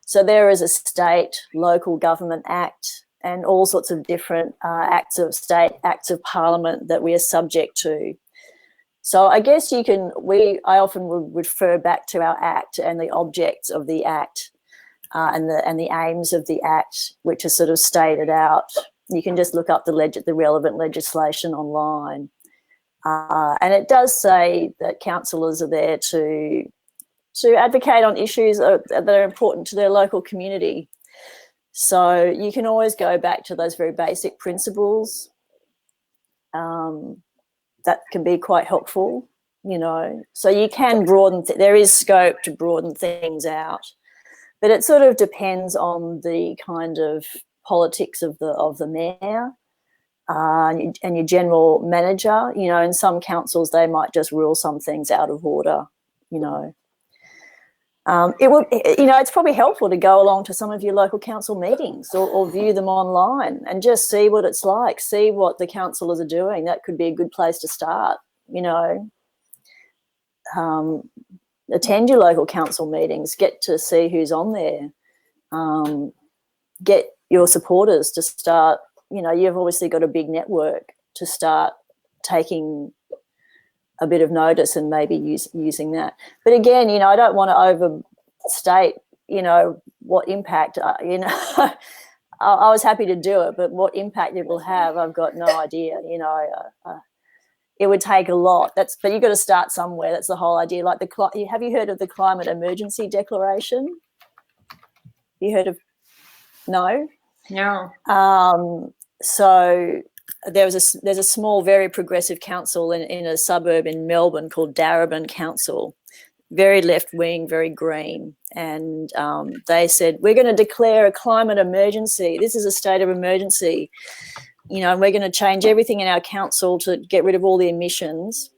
So there is a state local government act and all sorts of different acts of state, acts of parliament that we are subject to. So I guess I often would refer back to our act and the objects of the act and the aims of the act, which are sort of stated out. You can just look up the relevant legislation online. And it does say that councillors are there to advocate on issues that are important to their local community. So you can always go back to those very basic principles. That can be quite helpful, So you can broaden. There is scope to broaden things out, but it sort of depends on the kind of politics of the mayor and your general manager. In some councils they might just rule some things out of order. It's probably helpful to go along to some of your local council meetings or view them online and just see what it's like, see what the councillors are doing. That could be a good place to start. Attend your local council meetings, get to see who's on there, get your supporters to start. You've obviously got a big network to start taking a bit of notice and maybe using that. But again, I don't want to overstate, what impact, I was happy to do it, but what impact it will have, I've got no idea. It would take a lot. But you've got to start somewhere. That's the whole idea. Like have you heard of the Climate Emergency Declaration? You heard of? No? No. So there's a small, very progressive council in a suburb in Melbourne called Darebin Council, very left-wing, very green. And they said, we're going to declare a climate emergency. This is a state of emergency, and we're going to change everything in our council to get rid of all the emissions.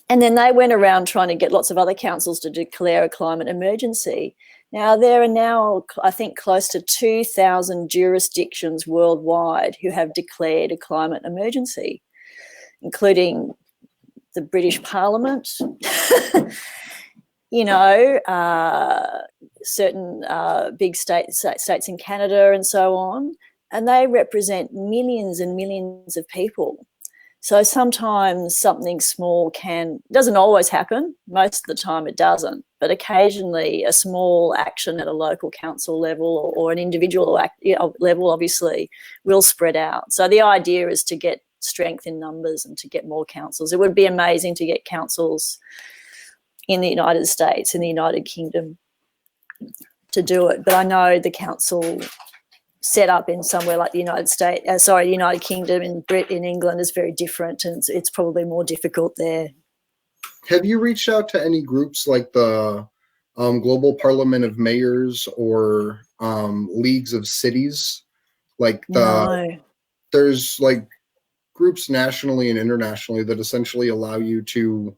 And then they went around trying to get lots of other councils to declare a climate emergency. Now, there are now, I think, close to 2,000 jurisdictions worldwide who have declared a climate emergency, including the British Parliament, certain big states in Canada and so on, and they represent millions and millions of people. So sometimes something small doesn't always happen. Most of the time it doesn't, but occasionally a small action at a local council level or an individual level obviously will spread out. So the idea is to get strength in numbers and to get more councils. It would be amazing to get councils in the United States, in the United Kingdom to do it. But I know the council set up in somewhere like the United Kingdom, in England is very different, and it's probably more difficult there. Have you reached out to any groups like the Global Parliament of Mayors or Leagues of Cities? Like No. there's like groups nationally and internationally that essentially allow you to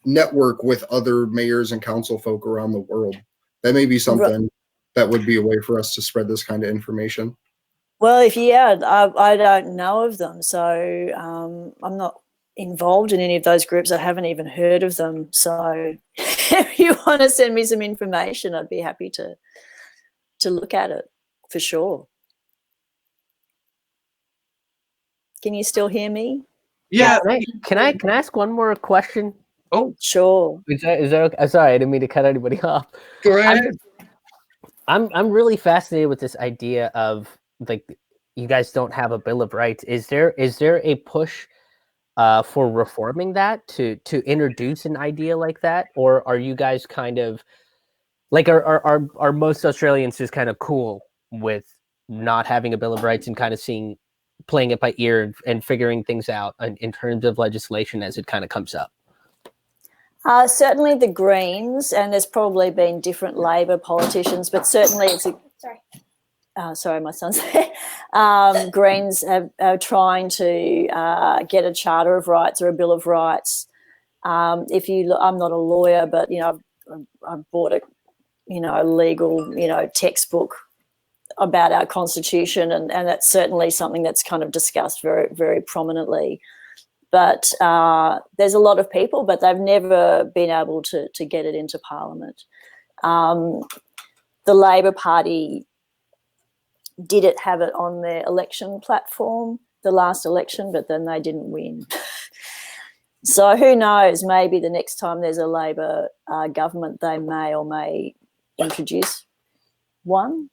network with other mayors and council folk around the world. That may be something that would be a way for us to spread this kind of information. Well, I don't know of them, so I'm not involved in any of those groups. I haven't even heard of them. So if you want to send me some information, I'd be happy to look at it for sure. Can you still hear me? Yeah. Can I ask one more question? Oh, Sure. Is that okay? Sorry, I didn't mean to cut anybody off. go right ahead. I'm really fascinated with this idea of like you guys don't have a Bill of Rights. Is there a push for reforming that to introduce an idea like that, or are you guys kind of like are most Australians just kind of cool with not having a Bill of Rights and kind of playing it by ear and figuring things out in terms of legislation as it kind of comes up? Certainly the Greens, and there's probably been different Labor politicians, but certainly it's sorry, my son's there. Greens are trying to get a Charter of Rights or a Bill of Rights. I'm not a lawyer, but I've bought a legal textbook about our Constitution, and that's certainly something that's kind of discussed very, very prominently. But there's a lot of people, but they've never been able to get it into Parliament. The Labor Party did have it on their election platform, the last election, but then they didn't win. So who knows, maybe the next time there's a Labor government, they may or may introduce one.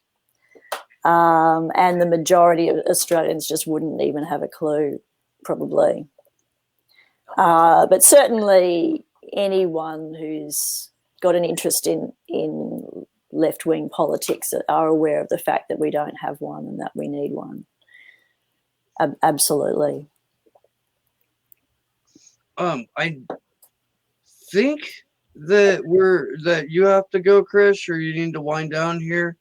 And the majority of Australians just wouldn't even have a clue, probably. But certainly anyone who's got an interest in left-wing politics are aware of the fact that we don't have one and that we need one. Absolutely. I think that you have to go, Chris, or you need to wind down here.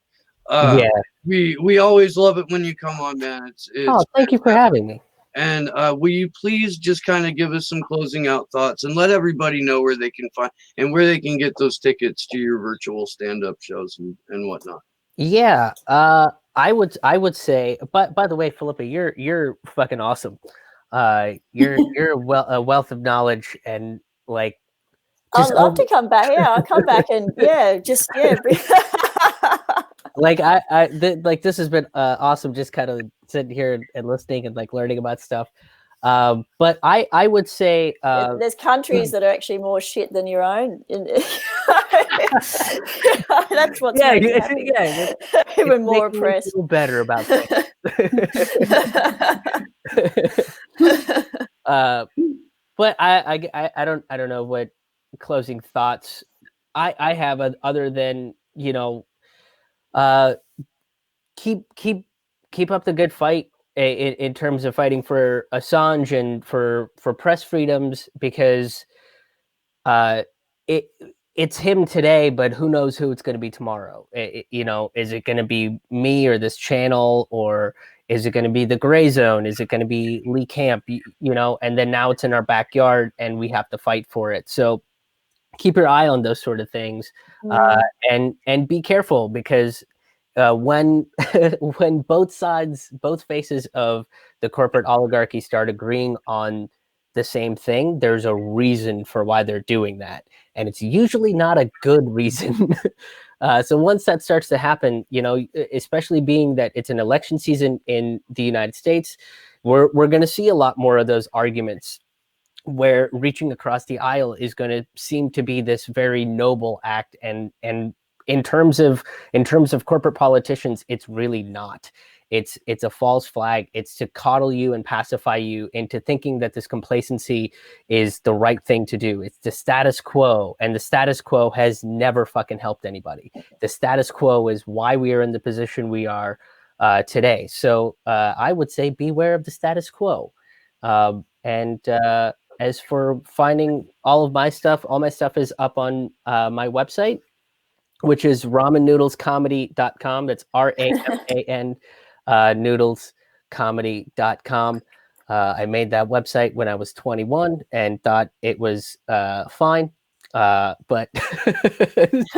Yeah. We always love it when you come on, man. It's thank you for having me. And will you please just kind of give us some closing out thoughts and let everybody know where they can find and where they can get those tickets to your virtual stand-up shows and whatnot? Yeah, I would say. But by the way, Philippa, you're fucking awesome. You're a wealth of knowledge and like. I'd love to come back. Yeah, I'll come back and like this has been awesome. Just kind of sitting here and listening and like learning about stuff. But I would say there's countries that are actually more shit than your own. That's what's even more oppressed. Feel better about things. But I don't know what closing thoughts I have other than keep up the good fight in terms of fighting for Assange and for press freedoms, because it's him today, but who knows who it's going to be tomorrow. Is it going to be me or this channel, or is it going to be the gray zone? Is it going to be Lee Camp? And then now it's in our backyard and we have to fight for it. So keep your eye on those sort of things, and be careful, because when both faces of the corporate oligarchy start agreeing on the same thing, there's a reason for why they're doing that, and it's usually not a good reason. So once that starts to happen, especially being that it's an election season in the United States, we're going to see a lot more of those arguments where reaching across the aisle is going to seem to be this very noble act, and in terms of corporate politicians, it's really not. It's a false flag. It's to coddle you and pacify you into thinking that this complacency is the right thing to do. It's the status quo, and the status quo has never fucking helped anybody. The status quo is why we are in the position we are today. So I would say beware of the status quo, and as for finding all my stuff is up on my website, which is ramennoodlescomedy.com. That's RAMAN noodlescomedy.com. I made that website when I was 21 and thought it was fine. But that's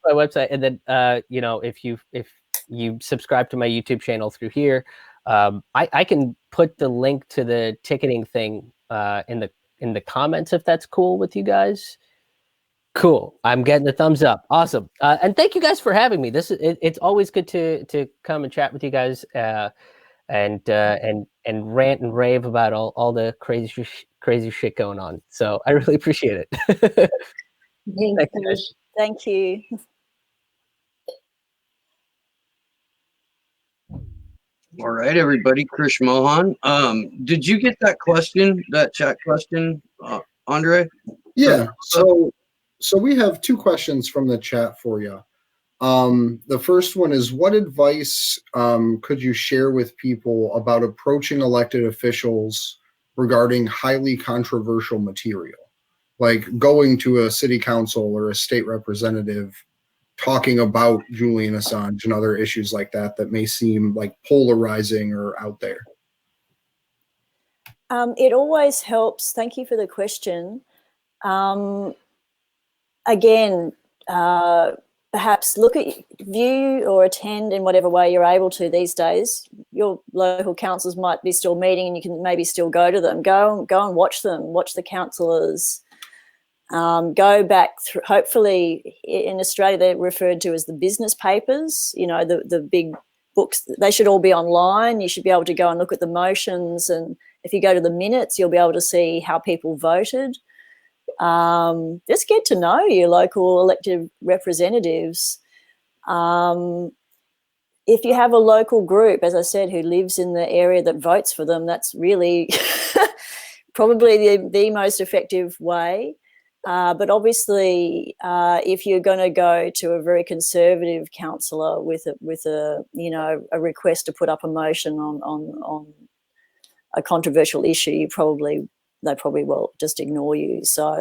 my website. And then, if you subscribe to my YouTube channel through here, I can put the link to the ticketing thing in the comments if that's cool with you guys. Cool. I'm getting the thumbs up. Awesome. And thank you guys for having me. It's always good to come and chat with you guys and rant and rave about all the crazy shit going on. So I really appreciate it. Thank you. Thank you. All right, everybody. Krish Mohan. Did you get that chat question, Andre? Yeah. So we have two questions from the chat for you. The first one is, what advice could you share with people about approaching elected officials regarding highly controversial material, like going to a city council or a state representative talking about Julian Assange and other issues like that may seem like polarizing or out there? It always helps. Thank you for the question. Again, perhaps view or attend in whatever way you're able to these days. Your local councils might be still meeting and you can maybe still go to them. Go and watch them, watch the councillors. Go back through, hopefully in Australia they're referred to as the business papers, the big books. They should all be online. You should be able to go and look at the motions, and if you go to the minutes, you'll be able to see how people voted. Just get to know your local elected representatives. If you have a local group, as I said, who lives in the area that votes for them, that's really probably the most effective way. But obviously, if you're going to go to a very conservative councillor with a request to put up a motion on a controversial issue, they probably will just ignore you. So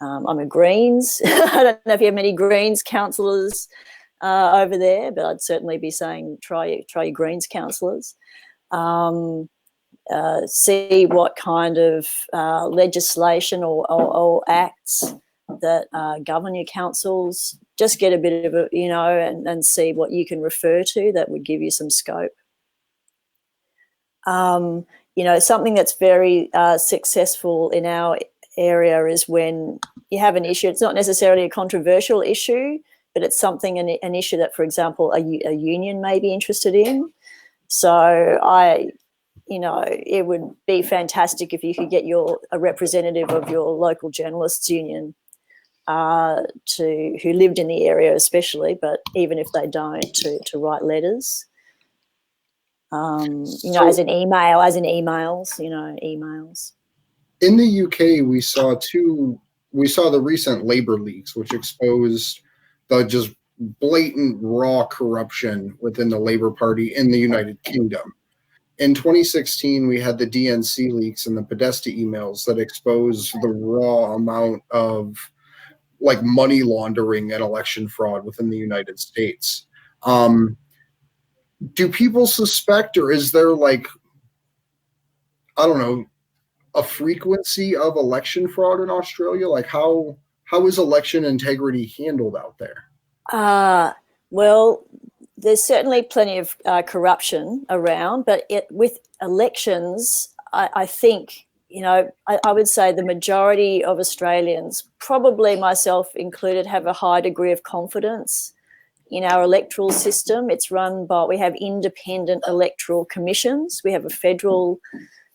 I'm a Greens. I don't know if you have many Greens councillors over there, but I'd certainly be saying try your Greens councillors. See what kind of legislation or acts that govern your councils. Just get a bit of and see what you can refer to that would give you some scope. Something that's very successful in our area is when you have an issue. It's not necessarily a controversial issue, but it's an issue that, for example, a union may be interested in. So it would be fantastic if you could get a representative of your local journalists union who lived in the area especially, but even if they don't, to write letters. As in emails. In the UK, we saw the recent labor leaks, which exposed the just blatant raw corruption within the Labour Party in the United Kingdom. In 2016, we had the DNC leaks and the Podesta emails that exposed the raw amount of money laundering and election fraud within the United States. Do people suspect, or is there a frequency of election fraud in Australia? How is election integrity handled out there? Well, there's certainly plenty of corruption around, but with elections, I think, I would say the majority of Australians, probably myself included, have a high degree of confidence in our electoral system. It's run by, we have independent electoral commissions. We have a federal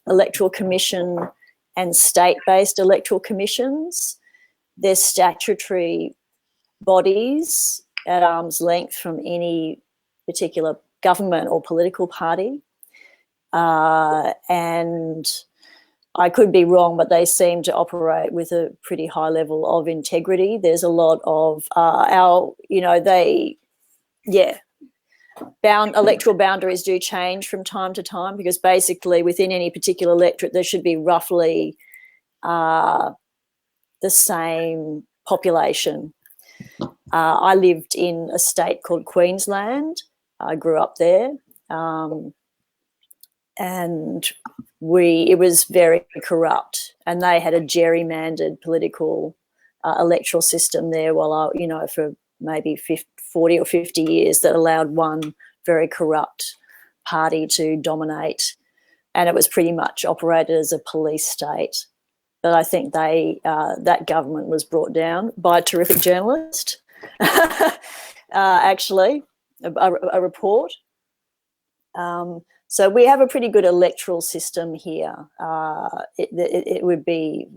electoral commission and state-based electoral commissions. They're statutory bodies at arm's length from any particular government or political party. And I could be wrong, but they seem to operate with a pretty high level of integrity. There's a lot of electoral boundaries do change from time to time, because basically within any particular electorate there should be roughly the same population. I lived in a state called Queensland. I grew up there, and it was very corrupt, and they had a gerrymandered political electoral system there for maybe 40 or 50 years, that allowed one very corrupt party to dominate, and it was pretty much operated as a police state. But I think that government was brought down by a terrific journalist, actually, a report. So we have a pretty good electoral system here. It would be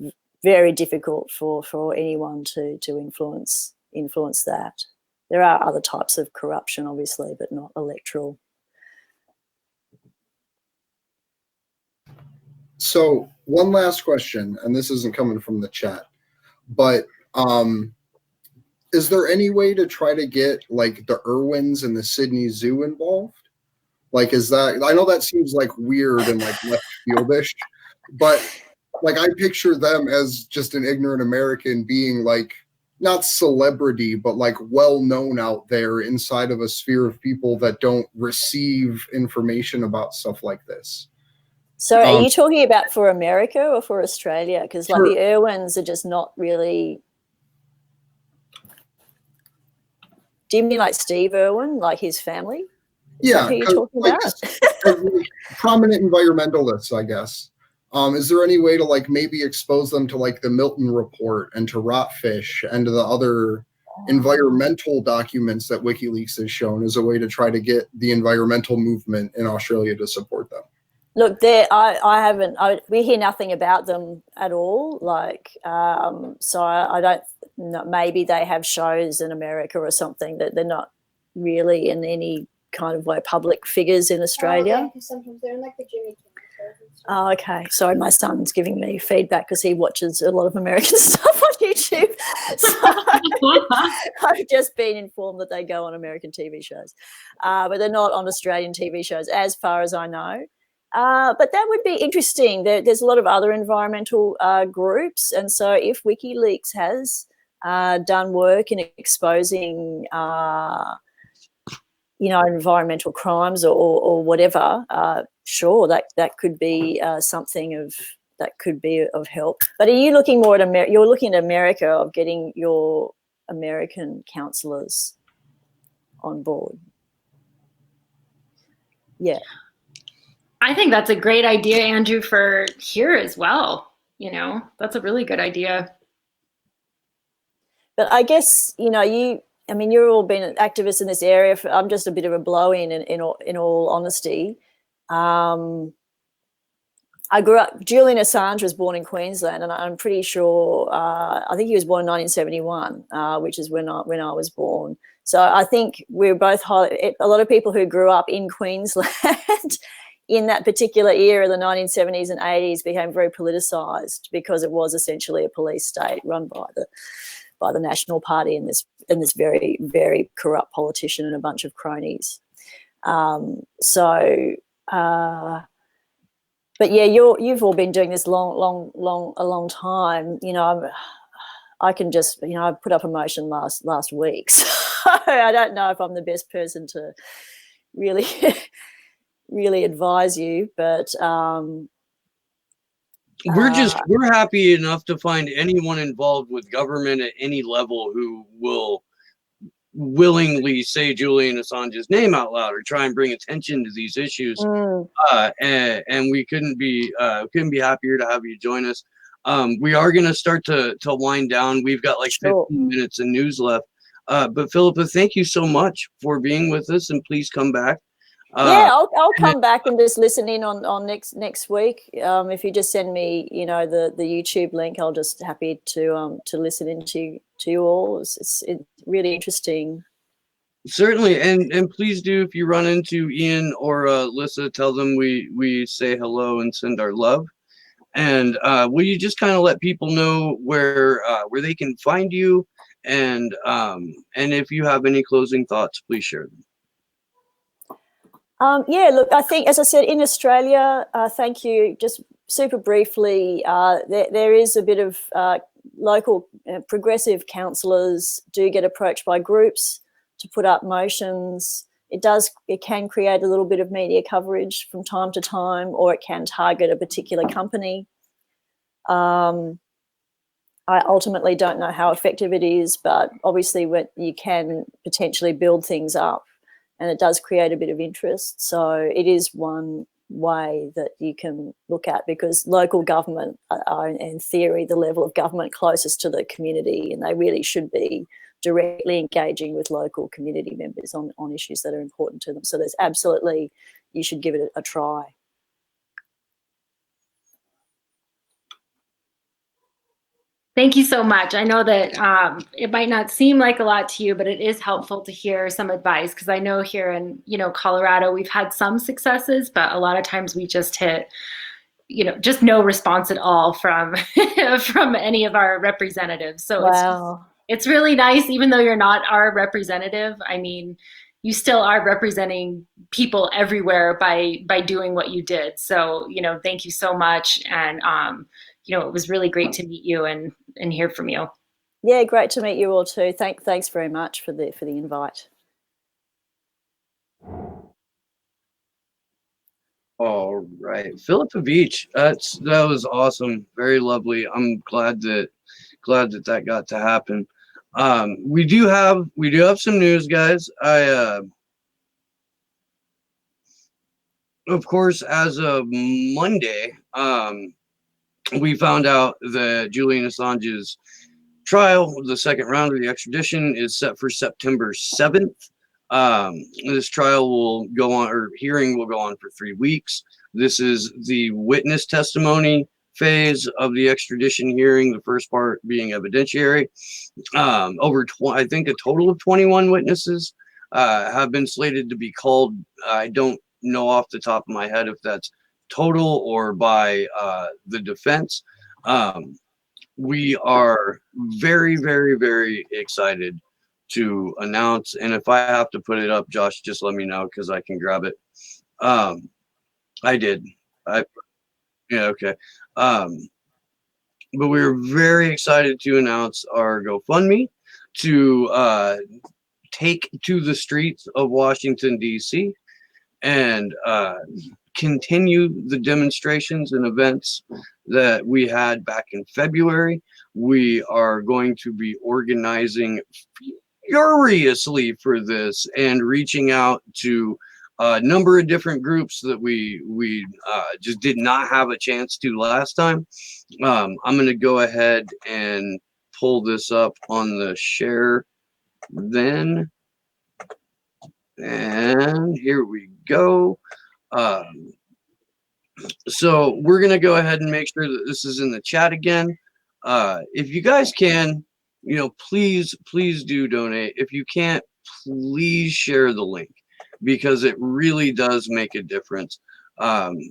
very difficult for anyone to influence that. There are other types of corruption, obviously, but not electoral. So one last question, and this isn't coming from the chat, but is there any way to try to get like the Irwins and the Sydney Zoo involved? Like, is that, I know that seems like weird and like left fieldish, but like I picture them as just an ignorant American being like, not celebrity, but like well known out there inside of a sphere of people that don't receive information about stuff like this. So are you talking about for America or for Australia? Because like the Irwins are just not really. Do you mean like Steve Irwin, like his family? Yeah, who you're talking like, about? prominent environmentalists, I guess. Is there any way to like maybe expose them to like the Milton Report and to Rotfish and to the other environmental documents that WikiLeaks has shown as a way to try to get the environmental movement in Australia to support them? Look, I haven't. We hear nothing about them at all. Like, so I don't know. Maybe they have shows in America or something, that they're not really in any kind of way public figures in Australia. Oh, yeah, sometimes they're in like the Jimmy Kimmel shows and stuff. Oh, okay. Sorry, my son's giving me feedback because he watches a lot of American stuff on YouTube. So I've just been informed that they go on American TV shows, but they're not on Australian TV shows, as far as I know. But that would be interesting. There's a lot of other environmental groups, and so if WikiLeaks has done work in exposing, environmental crimes or whatever, sure, that could be something that could be of help. But are you looking more at you're looking at America, of getting your American councillors on board? Yeah. I think that's a great idea, Andrew, for here as well. That's a really good idea. But I guess, you've all been activists in this area. I'm just a bit of a blow-in all honesty. I grew up, Julian Assange was born in Queensland, and I'm pretty sure, I think he was born in 1971, which is when I was born. So I think we're both, a lot of people who grew up in Queensland in that particular era, the 1970s and 80s, became very politicised because it was essentially a police state run by the National Party and this very, very corrupt politician and a bunch of cronies. But yeah, you've all been doing this a long time. I can just, I put up a motion last week, so I don't know if I'm the best person to really really advise you, but we're happy enough to find anyone involved with government at any level who will willingly say Julian Assange's name out loud or try and bring attention to these issues. And we couldn't be happier to have you join us. We are going to start to wind down. We've got like 15 minutes of news left. But Philippa, thank you so much for being with us, and please come back. Yeah, I'll come back and just listen in on next week. If you just send me, the YouTube link, I'll just happy to listen into you all. It's really interesting. Certainly, and please do, if you run into Ian or Lissa, tell them we say hello and send our love. And will you just kind of let people know where they can find you, and if you have any closing thoughts, please share them. Yeah, look, I think, as I said, in Australia, thank you, just super briefly, there is a bit of local progressive councillors do get approached by groups to put up motions. It can create a little bit of media coverage from time to time, or it can target a particular company. I ultimately don't know how effective it is, but obviously you can potentially build things up, and it does create a bit of interest. So it is one way that you can look at, because local government are, in theory, the level of government closest to the community, and they really should be directly engaging with local community members on issues that are important to them. So there's absolutely, you should give it a try. Thank you so much. I know that it might not seem like a lot to you, but it is helpful to hear some advice, because I know here in, Colorado, we've had some successes, but a lot of times we just hit, just no response at all from from any of our representatives. So Wow. it's really nice, even though you're not our representative. I mean, you still are representing people everywhere by doing what you did. So, thank you so much. And it was really great to meet you and hear from you. Yeah, great to meet you all too. Thanks very much for the invite. All right, Philippa Beach. That was awesome. Very lovely. I'm glad that got to happen. We do have some news, guys. Of course, as of Monday, we found out that Julian Assange's trial, the second round of the extradition, is set for September 7th. This trial will go on, or hearing will go on, for 3 weeks. This is the witness testimony phase of the extradition hearing, the first part being evidentiary. I think a total of 21 witnesses have been slated to be called. I don't know off the top of my head if that's total or by the defense. We are very, very, very excited to announce, and if I have to put it up, Josh, just let me know, because I can grab it. I did. Yeah, okay. But we're very excited to announce our GoFundMe to take to the streets of Washington, D.C. and continue the demonstrations and events that we had back in February. We are going to be organizing furiously for this and reaching out to a number of different groups that we just did not have a chance to last time. I'm going to go ahead and pull this up on the share then. And here we go. So we're going to go ahead and make sure that this is in the chat again. If you guys can, please do donate. If you can't, please share the link, because it really does make a difference.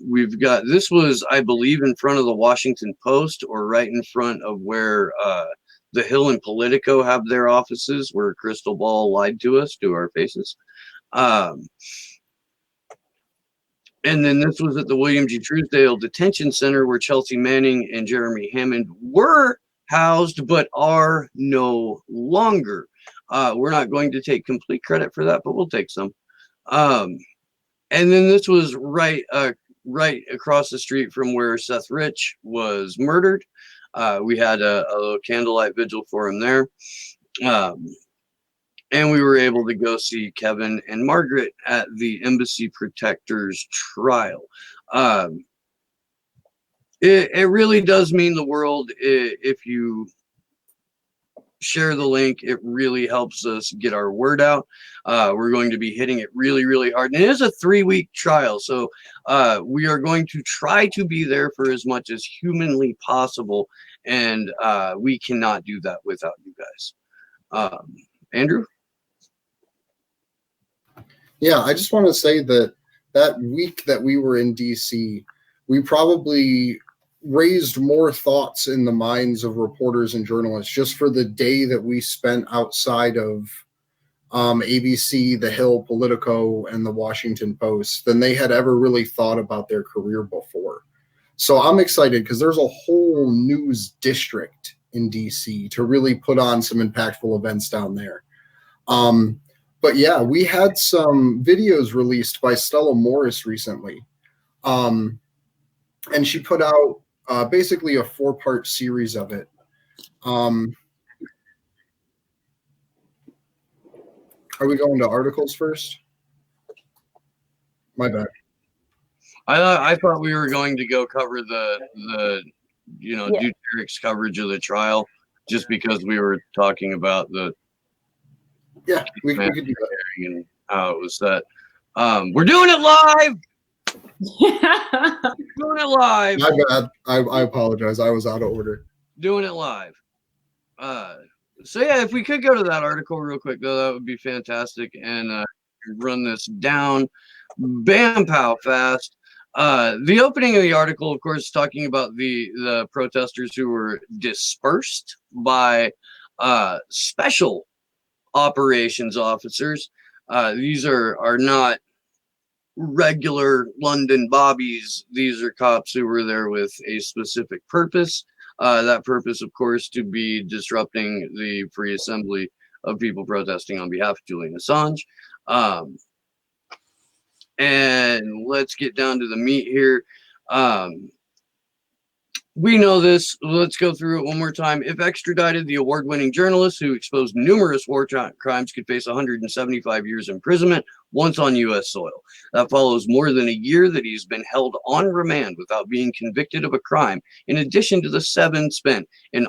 We've got, this was, I believe, in front of the Washington Post, or right in front of where The Hill and Politico have their offices, where Crystal Ball lied to us to our faces. And then this was at the William G. Truesdale Detention Center, where Chelsea Manning and Jeremy Hammond were housed, but are no longer. We're not going to take complete credit for that, but we'll take some. And then this was right across the street from where Seth Rich was murdered. We had a little candlelight vigil for him there. And we were able to go see Kevin and Margaret at the Embassy Protectors trial. It really does mean the world if you share the link. It really helps us get our word out. We're going to be hitting it really, really hard. And it is a 3-week trial, so we are going to try to be there for as much as humanly possible, and we cannot do that without you guys. Andrew? Yeah, I just want to say that week that we were in DC, we probably raised more thoughts in the minds of reporters and journalists just for the day that we spent outside of ABC, The Hill, Politico, and the Washington Post than they had ever really thought about their career before. So I'm excited because there's a whole news district in DC to really put on some impactful events down there. But yeah, we had some videos released by Stella Morris recently. And she put out basically a 4-part series of it. Are we going to articles first? My bad. I thought we were going to go cover the Duteric's coverage of the trial, just because we were talking about the we could do that. and how it was set. We're doing it live. Doing it live. My bad. I apologize. I was out of order. Doing it live. So yeah, if we could go to that article real quick, though, that would be fantastic, and run this down, bam, pow, fast. The opening of the article, of course, is talking about the protesters who were dispersed by special operations officers. These are not regular London bobbies. These are cops who were there with a specific purpose. That purpose, of course, to be disrupting the free assembly of people protesting on behalf of Julian Assange. And let's get down to the meat here. We know this. Let's go through it one more time. If extradited, the award-winning journalist who exposed numerous war crimes could face 175 years imprisonment once on U.S. soil. That follows more than a year that he's been held on remand without being convicted of a crime, in addition to the 7 spent and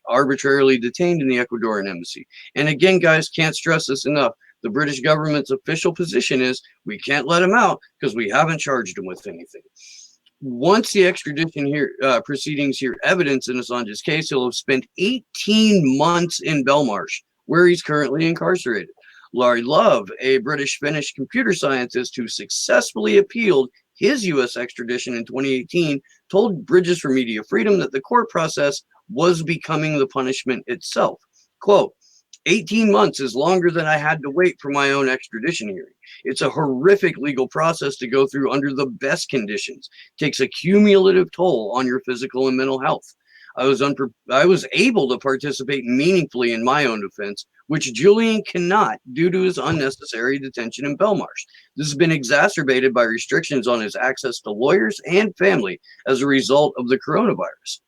arbitrarily detained in the Ecuadorian embassy. And again, guys, can't stress this enough. The British government's official position is we can't let him out because we haven't charged him with anything. Once the extradition proceedings hear evidence in Assange's case, he'll have spent 18 months in Belmarsh, where he's currently incarcerated. Larry Love, a British-Finnish computer scientist who successfully appealed his U.S. extradition in 2018, told Bridges for Media Freedom that the court process was becoming the punishment itself. Quote, 18 months is longer than I had to wait for my own extradition hearing. It's a horrific legal process to go through under the best conditions. It takes a cumulative toll on your physical and mental health. I was able to participate meaningfully in my own defense, which Julian cannot due to his unnecessary detention in Belmarsh. This has been exacerbated by restrictions on his access to lawyers and family as a result of the coronavirus.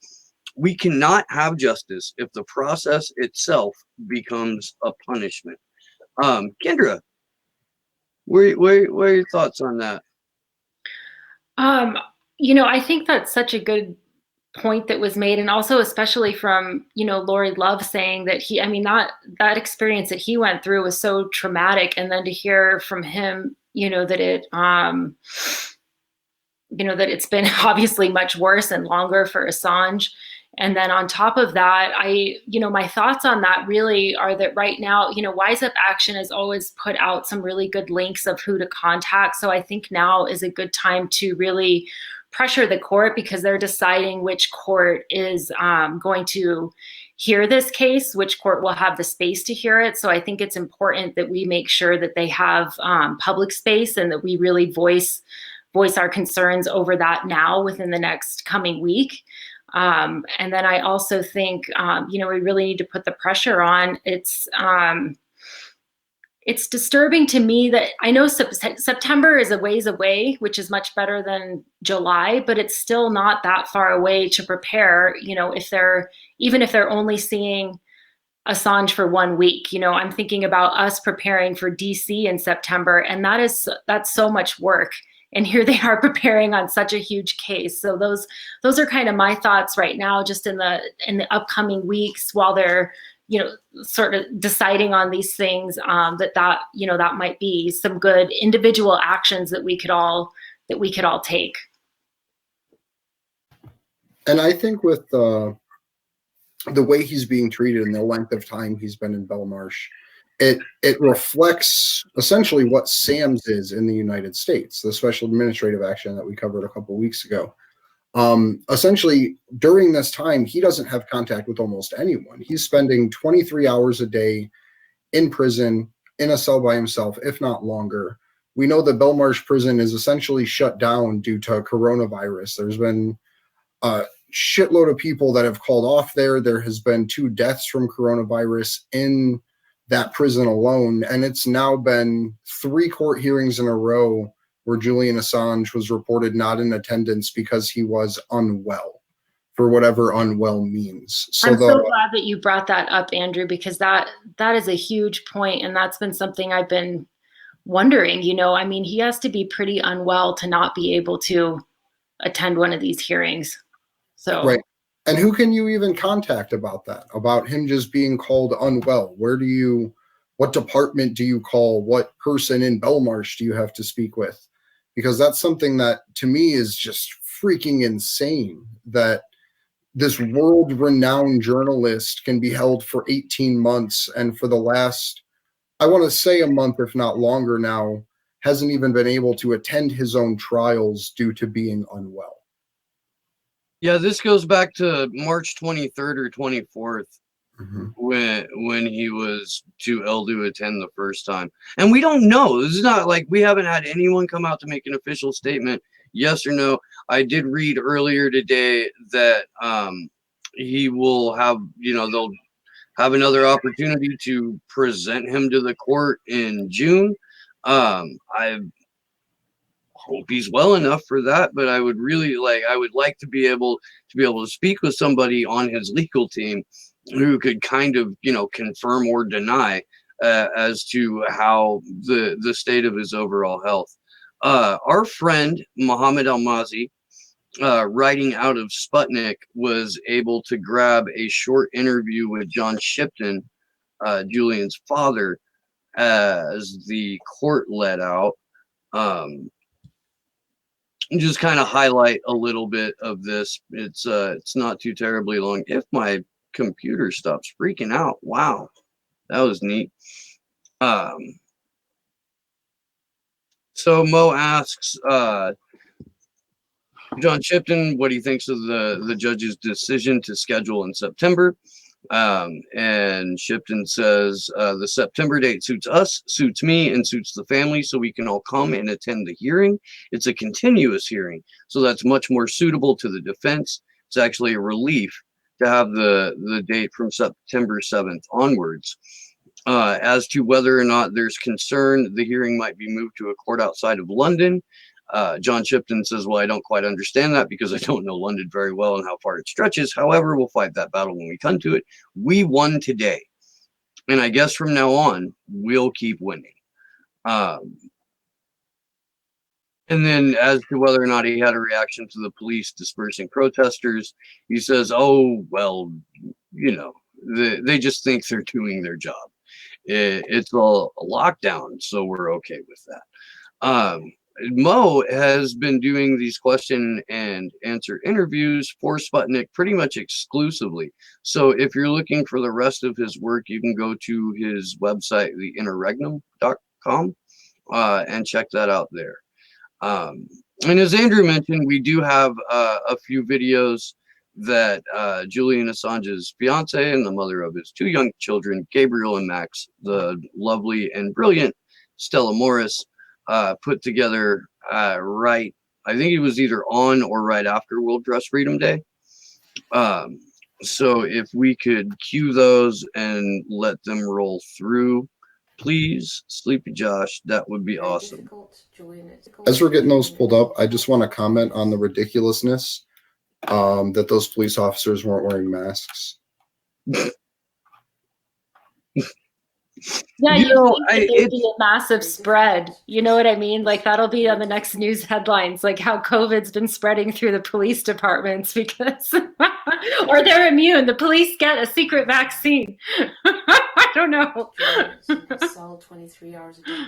We cannot have justice if the process itself becomes a punishment. Kendra, what are your thoughts on that? I think that's such a good point that was made, and also especially from Lori Love saying that that experience that he went through was so traumatic, and then to hear from him that that it's been obviously much worse and longer for Assange. And then on top of that, my thoughts on that really are that right now, Wise Up Action has always put out some really good links of who to contact. So I think now is a good time to really pressure the court, because they're deciding which court is going to hear this case, which court will have the space to hear it. So I think it's important that we make sure that they have public space, and that we really voice our concerns over that now within the next coming week. And then I also think, we really need to put the pressure on. It's disturbing to me that I know September is a ways away, which is much better than July, but it's still not that far away to prepare, if they're only seeing Assange for 1 week. I'm thinking about us preparing for DC in September, and that's so much work. And here they are preparing on such a huge case. So those are kind of my thoughts right now, just in the upcoming weeks, while they're sort of deciding on these things. That might be some good individual actions that we could all take. And I think with the way he's being treated and the length of time he's been in Belmarsh, it reflects essentially what SAMS is in the United States, the Special Administrative Action that we covered a couple weeks ago. Essentially, during this time, he doesn't have contact with almost anyone. He's spending 23 hours a day in prison, in a cell by himself, if not longer. We know that Belmarsh Prison is essentially shut down due to coronavirus. There's been a shitload of people that have called off there. There has been 2 deaths from coronavirus in that prison alone, and it's now been 3 court hearings in a row where Julian Assange was reported not in attendance because he was unwell, for whatever unwell means. So I'm so glad that you brought that up, Andrew, because that is a huge point, and that's been something I've been wondering. You know, I mean, he has to be pretty unwell to not be able to attend one of these hearings. So right. And who can you even contact about that? About him just being called unwell? What department do you call? What person in Belmarsh do you have to speak with? Because that's something that to me is just freaking insane, that this world-renowned journalist can be held for 18 months, and for the last, I want to say a month, if not longer now, hasn't even been able to attend his own trials due to being unwell. Yeah, this goes back to March 23rd or 24th, when he was too ill to attend the first time. And we don't know. This is not like we haven't had anyone come out to make an official statement, yes or no. I did read earlier today that he will have, they'll have another opportunity to present him to the court in June. I hope he's well enough for that, but I would like to be able to speak with somebody on his legal team who could kind of, confirm or deny as to how the state of his overall health. Our friend Mohammed Almazi, writing out of Sputnik, was able to grab a short interview with John Shipton, Julian's father, as the court let out. Just kind of highlight a little bit of this. It's not too terribly long. If my computer stops freaking out, wow, that was neat. So Mo asks John Shipton what he thinks of the judge's decision to schedule in September. And Shipton says the September date suits us, suits me, and suits the family, so we can all come and attend the hearing. It's a continuous hearing, so that's much more suitable to the defense. It's actually a relief to have the date from September 7th onwards. As to whether or not there's concern the hearing might be moved to a court outside of London, John Shipton says, well, I don't quite understand that because I don't know London very well and how far it stretches. However, we'll fight that battle when we come to it. We won today. And I guess from now on, we'll keep winning. And then as to whether or not he had a reaction to the police dispersing protesters, he says, oh, well, they just think they're doing their job. It's a lockdown, so we're okay with that. Mo has been doing these question and answer interviews for Sputnik pretty much exclusively. So if you're looking for the rest of his work, you can go to his website, theinterregnum.com, and check that out there. And as Andrew mentioned, we do have a few videos that Julian Assange's fiance and the mother of his 2 young children, Gabriel and Max, the lovely and brilliant Stella Morris, put together right, I think it was either on or right after World Press Freedom Day. So if we could cue those and let them roll through, please, Sleepy Josh, that would be awesome. As we're getting those pulled up, I just want to comment on the ridiculousness that those police officers weren't wearing masks. Yeah, it'd be a massive spread. You know what I mean? Like that'll be on the next news headlines, like how COVID's been spreading through the police departments because, or they're immune. The police get a secret vaccine. I don't know. Cell 23 hours a day.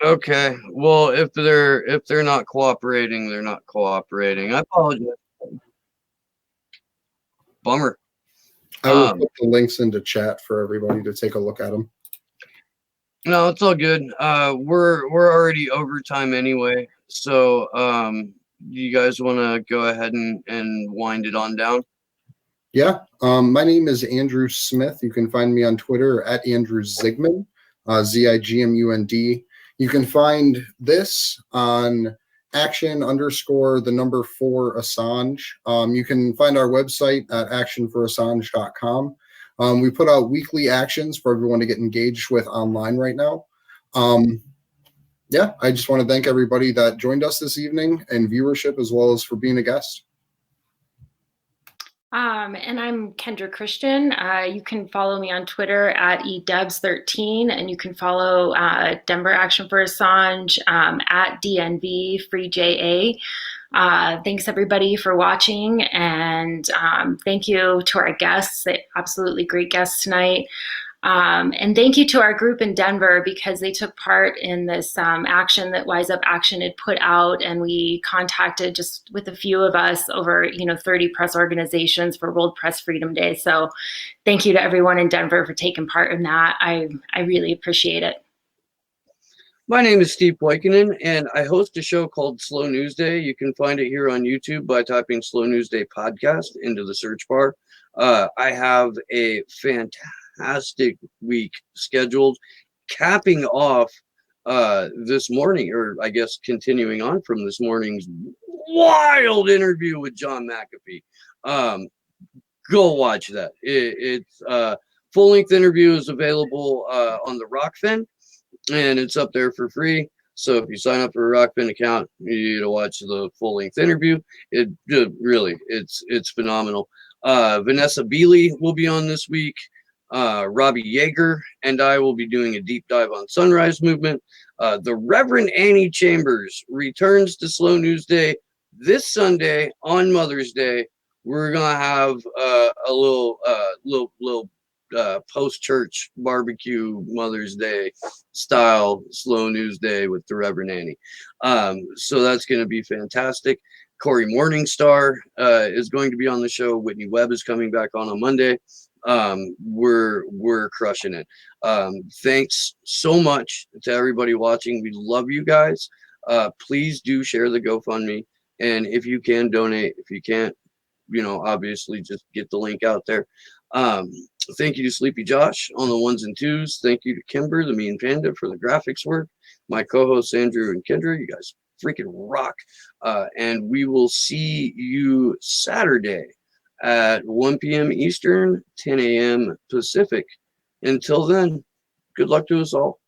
Okay, well, if they're not cooperating, they're not cooperating. I apologize. Bummer. I will put the links into chat for everybody to take a look at them. No, it's all good. We're already overtime anyway, so you guys want to go ahead and wind it on down? Yeah. My name is Andrew Smith. You can find me on Twitter at Andrew Zigmund, Zigmund. You can find this on action_4 Assange. You can find our website at actionforassange.com. We put out weekly actions for everyone to get engaged with online right now. Yeah, I just want to thank everybody that joined us this evening and viewership, as well as for being a guest. And I'm Kendra Christian. You can follow me on Twitter at edebs13, and you can follow Denver Action for Assange at DNV Free JA. Thanks everybody for watching, and thank you to our guests, absolutely great guests tonight. And thank you to our group in Denver, because they took part in this action that Wise Up Action had put out, and we contacted just with a few of us over 30 press organizations for World Press Freedom Day. So thank you to everyone in Denver for taking part in that. I really appreciate it. My name is Steve Poikinen, and I host a show called Slow News Day. You can find it here on YouTube by typing Slow News Day Podcast into the search bar. I have a fantastic week scheduled, capping off this morning, or I guess continuing on from this morning's wild interview with John McAfee. Go watch that. It's full-length interview is available on the Rockfin, and it's up there for free. So if you sign up for a Rockfin account, you need to watch the full-length interview. It really, it's phenomenal. Vanessa Beeley will be on this week. Robbie Yeager and I will be doing a deep dive on Sunrise Movement. The Reverend Annie Chambers returns to Slow News Day this Sunday on Mother's Day. We're gonna have a little post-church barbecue Mother's Day style Slow News Day with the Reverend Annie. So that's going to be fantastic. Corey Morningstar is going to be on the show. Whitney Webb is coming back on Monday. We're crushing it. Thanks so much to everybody watching. We love you guys. Please do share the GoFundMe, and if you can donate, if you can't, obviously just get the link out there. Thank you to Sleepy Josh on the ones and twos. Thank you to Kimber, the Mean Panda, for the graphics work. My co-hosts Andrew and Kendra, you guys freaking rock. And we will see you Saturday at 1 p.m. Eastern, 10 a.m. Pacific. Until then, good luck to us all.